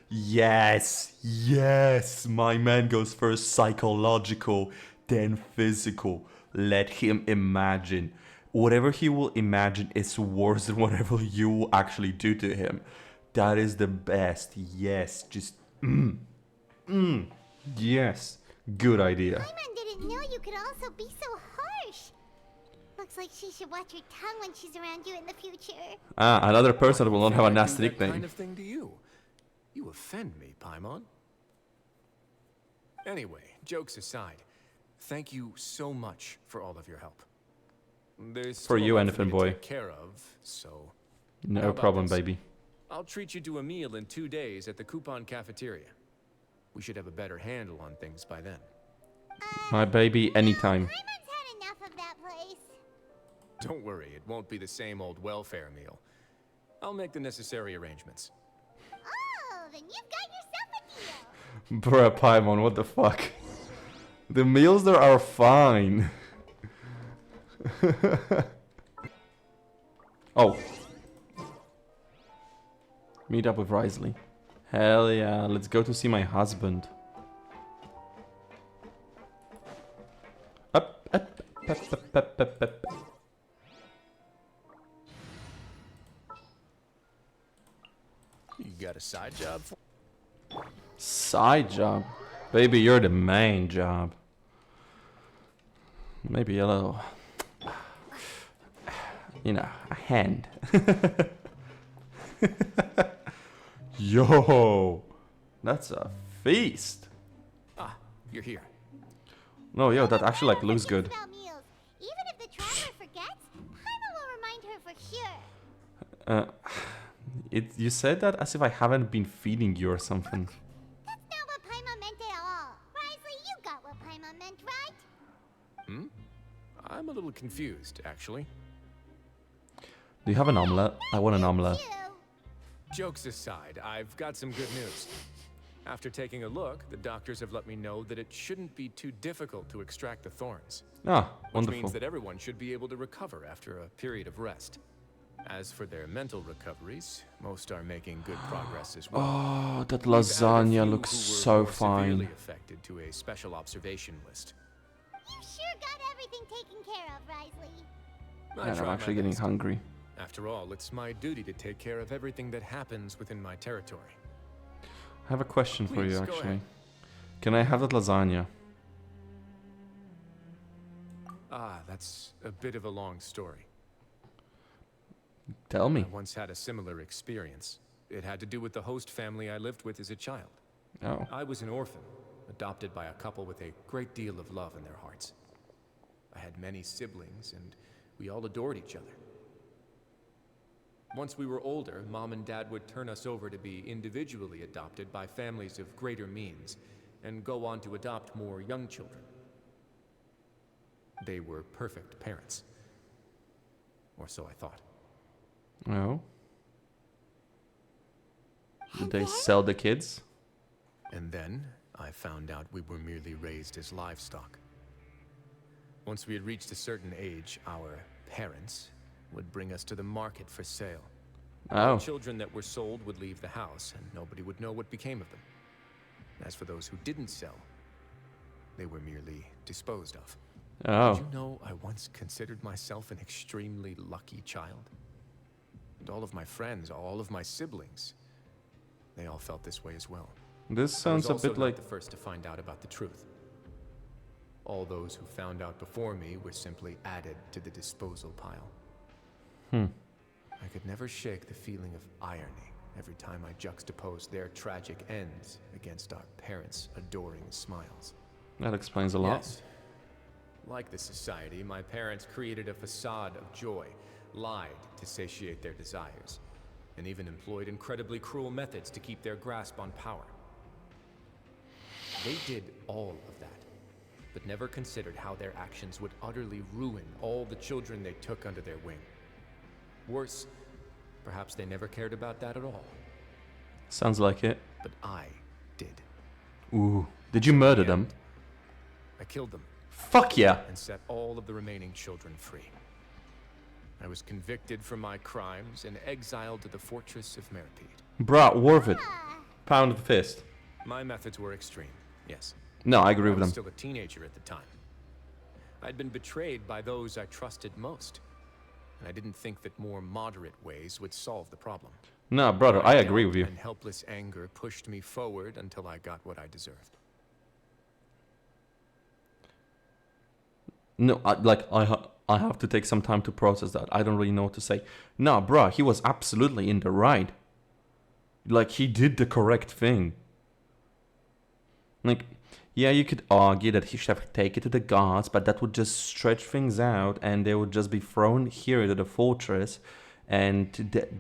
Yes. Yes. My man goes first psychological, then physical. Let him imagine. Whatever he will imagine is worse than whatever you will actually do to him. That is the best. Yes. Just yes. Good idea. Paimon didn't know you could also be so harsh. Looks like she should watch her tongue when she's around you in the future. Ah, another person will not have a nasty That nickname. kind of thing to you. You offend me, Paimon. Anyway, jokes aside, thank you so much for all of your help. There's For still a you, lot Anything me to Boy. take care of, so how No about problem, this? baby. I'll treat you to a meal in 2 days at the Coupon Cafeteria. We should have a better handle on things by then. My baby, anytime. Paimon's had enough of that place. Don't worry, it won't be the same old welfare meal. I'll make the necessary arrangements. Oh, then you've got yourself a deal. Bruh, Paimon, what the fuck? The meals there are fine. Oh. Meet up with Risley. Hell yeah, let's go to see my husband. Up, up, up, up, up, up, up. You got a side job for? Side job? Baby, you're the main job. Maybe a little... You know, a hand. Yo, that's a feast. Ah, you're here. No, yo, that actually like looks good. About meals. Even if the traveler forgets, Paimon will remind her for sure. You said that as if I haven't been feeding you or something. That's not what Paimon meant at all. Risley, you got what Paimon meant, right? Hmm? I'm a little confused, actually. Do you have an omelette? I want an omelette. Jokes aside, I've got some good news. After taking a look, the doctors have let me know that it shouldn't be too difficult to extract the thorns. Ah, which wonderful. means that everyone should be able to recover after a period of rest. As for their mental recoveries, most are making good progress as well. Oh, that We've added a lasagna few looks who were so more severely fine. affected to a special observation list. You sure got everything taken care of, Risley. I And try I'm my actually getting best. hungry. After all, it's my duty to take care of everything that happens within my territory. I have a question for Please, you, go actually. ahead. Can I have that lasagna? Ah, that's a bit of a long story. Tell me. I once had a similar experience. It had to do with the host family I lived with as a child. Oh. I was an orphan, adopted by a couple with a great deal of love in their hearts. I had many siblings, and we all adored each other. Once we were older, Mom and Dad would turn us over to be individually adopted by families of greater means, and go on to adopt more young children. They were perfect parents. Or so I thought. Oh. Did they sell the kids? And then, I found out we were merely raised as livestock. Once we had reached a certain age, our parents would bring us to the market for sale. Oh. All children that were sold would leave the house, and nobody would know what became of them. As for those who didn't sell, they were merely disposed of. Oh. Did you know I once considered myself an extremely lucky child? And all of my friends, all of my siblings, they all felt this way as well. This sounds I a was also bit not like... the first to find out about the truth. All those who found out before me were simply added to the disposal pile. I could never shake the feeling of irony every time I juxtaposed their tragic ends against our parents' adoring smiles. That explains a lot. Yes. Like the society, my parents created a facade of joy, lied to satiate their desires, and even employed incredibly cruel methods to keep their grasp on power. They did all of that, but never considered how their actions would utterly ruin all the children they took under their wing. Worse, perhaps they never cared about that at all. Sounds like it. But I did. Ooh. Did you murder them? I killed them. Fuck yeah. And set all of the remaining children free. I was convicted for my crimes and exiled to the fortress of Meripede. Bruh, worth it. Pound of fist. My methods were extreme, yes. No, I agree with I was them. still a teenager at the time. I'd been betrayed by those I trusted most, and I didn't think that more moderate ways would solve the problem. No, brother, My I agree with you. And helpless anger pushed me forward until I got what I deserved. No, I have to take some time to process that. I don't really know what to say. No, bruh, he was absolutely in the right. Like, he did the correct thing. Like, yeah, you could argue that he should have taken it to the gods, but that would just stretch things out, and they would just be thrown here into the fortress, and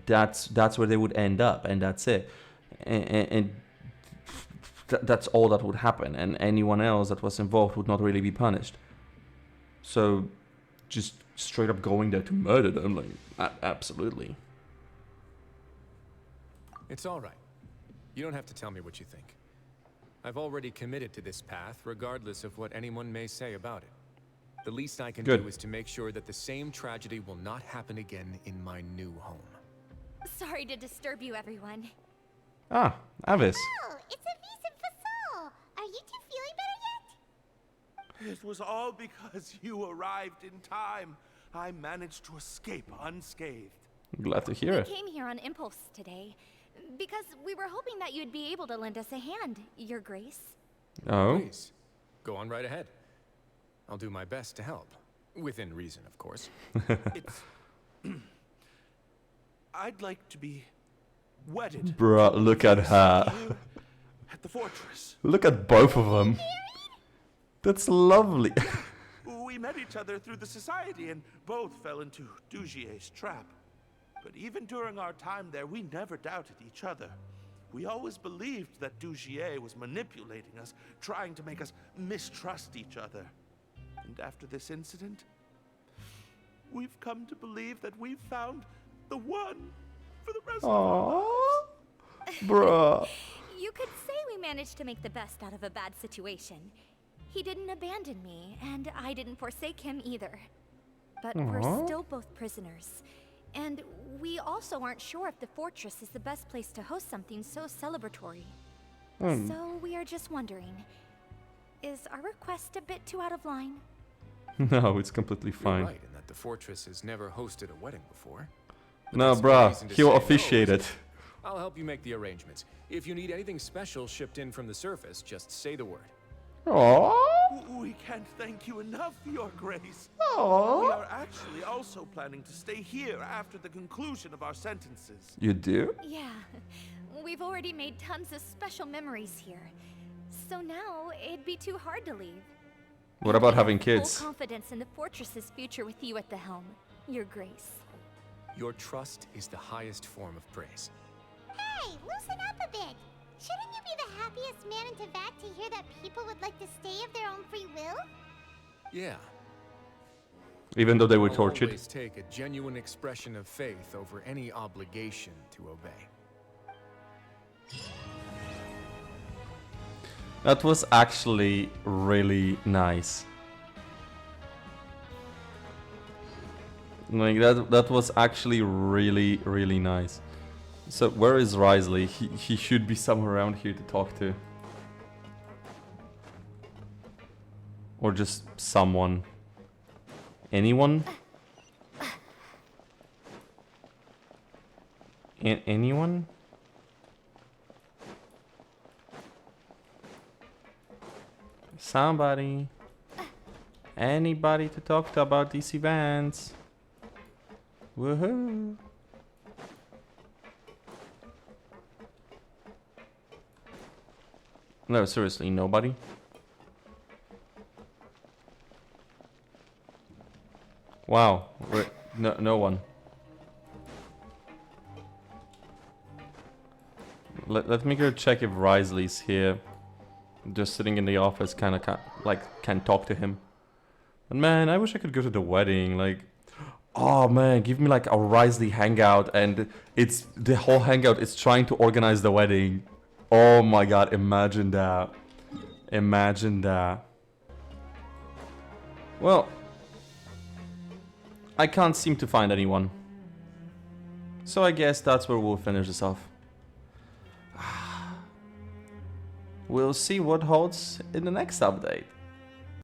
that's where they would end up, and that's it. And that's all that would happen, and anyone else that was involved would not really be punished. So, just straight up going there to murder them, like, absolutely. It's all right. You don't have to tell me what you think. I've already committed to this path, regardless of what anyone may say about it. The least I can do is to make sure that the same tragedy will not happen again in my new home. Sorry to disturb you, everyone. Ah, Avis. Oh, it's a Vincent Fasol. Are you two feeling better yet? It was all because you arrived in time. I managed to escape unscathed. Glad to hear We it. came here on impulse today, because we were hoping that you'd be able to lend us a hand, Your Grace. Oh? Please, go on right ahead. I'll do my best to help. Within reason, of course. I'd like to be wedded. Bruh, look at her. Here at the fortress. Look at both of them. That's lovely. We met each other through the society and both fell into Dugier's trap. But even during our time there, we never doubted each other. We always believed that Dugier was manipulating us, trying to make us mistrust each other. And after this incident, we've come to believe that we've found the one for the rest of our lives. Bruh. You could say we managed to make the best out of a bad situation. He didn't abandon me, and I didn't forsake him either. But we're still both prisoners. And we also aren't sure if the fortress is the best place to host something so celebratory. So we are just wondering, is our request a bit too out of line? No, it's completely You're fine. right in that the fortress has never hosted a wedding before. But No, that's no bruh, reason to he'll say no, officiate is it. I'll help you make the arrangements. If you need anything special shipped in from the surface, just say the word. Aww. We can't thank you enough, Your Grace. Aww. We are actually also planning to stay here after the conclusion of our sentences. You do? Yeah, we've already made tons of special memories here. So now it'd be too hard to leave. What about We have having kids? Full confidence in the fortress's future with you at the helm, Your Grace. Your trust is the highest form of praise. Hey, loosen up a bit. Shouldn't you be the happiest man in Teyvat to hear that people would like to stay of their own free will? Yeah. Even though they were I'll tortured. always take a genuine expression of faith over any obligation to obey. That was actually really nice. Like that was actually really nice. So where is Risley? He should be somewhere around here to talk to. Or just someone. Anyone? Anyone? Somebody. Anybody to talk to about these events? Woohoo! No, seriously, nobody? Wow, no one. Let me go check if Risley's here. Just sitting in the office, kind of can talk to him. And man, I wish I could go to the wedding. Like, oh man, give me like a Risley hangout, and it's the whole hangout is trying to organize the wedding. Oh my god, imagine that. Imagine that. Well, I can't seem to find anyone. So I guess that's where we'll finish this off. We'll see what holds in the next update.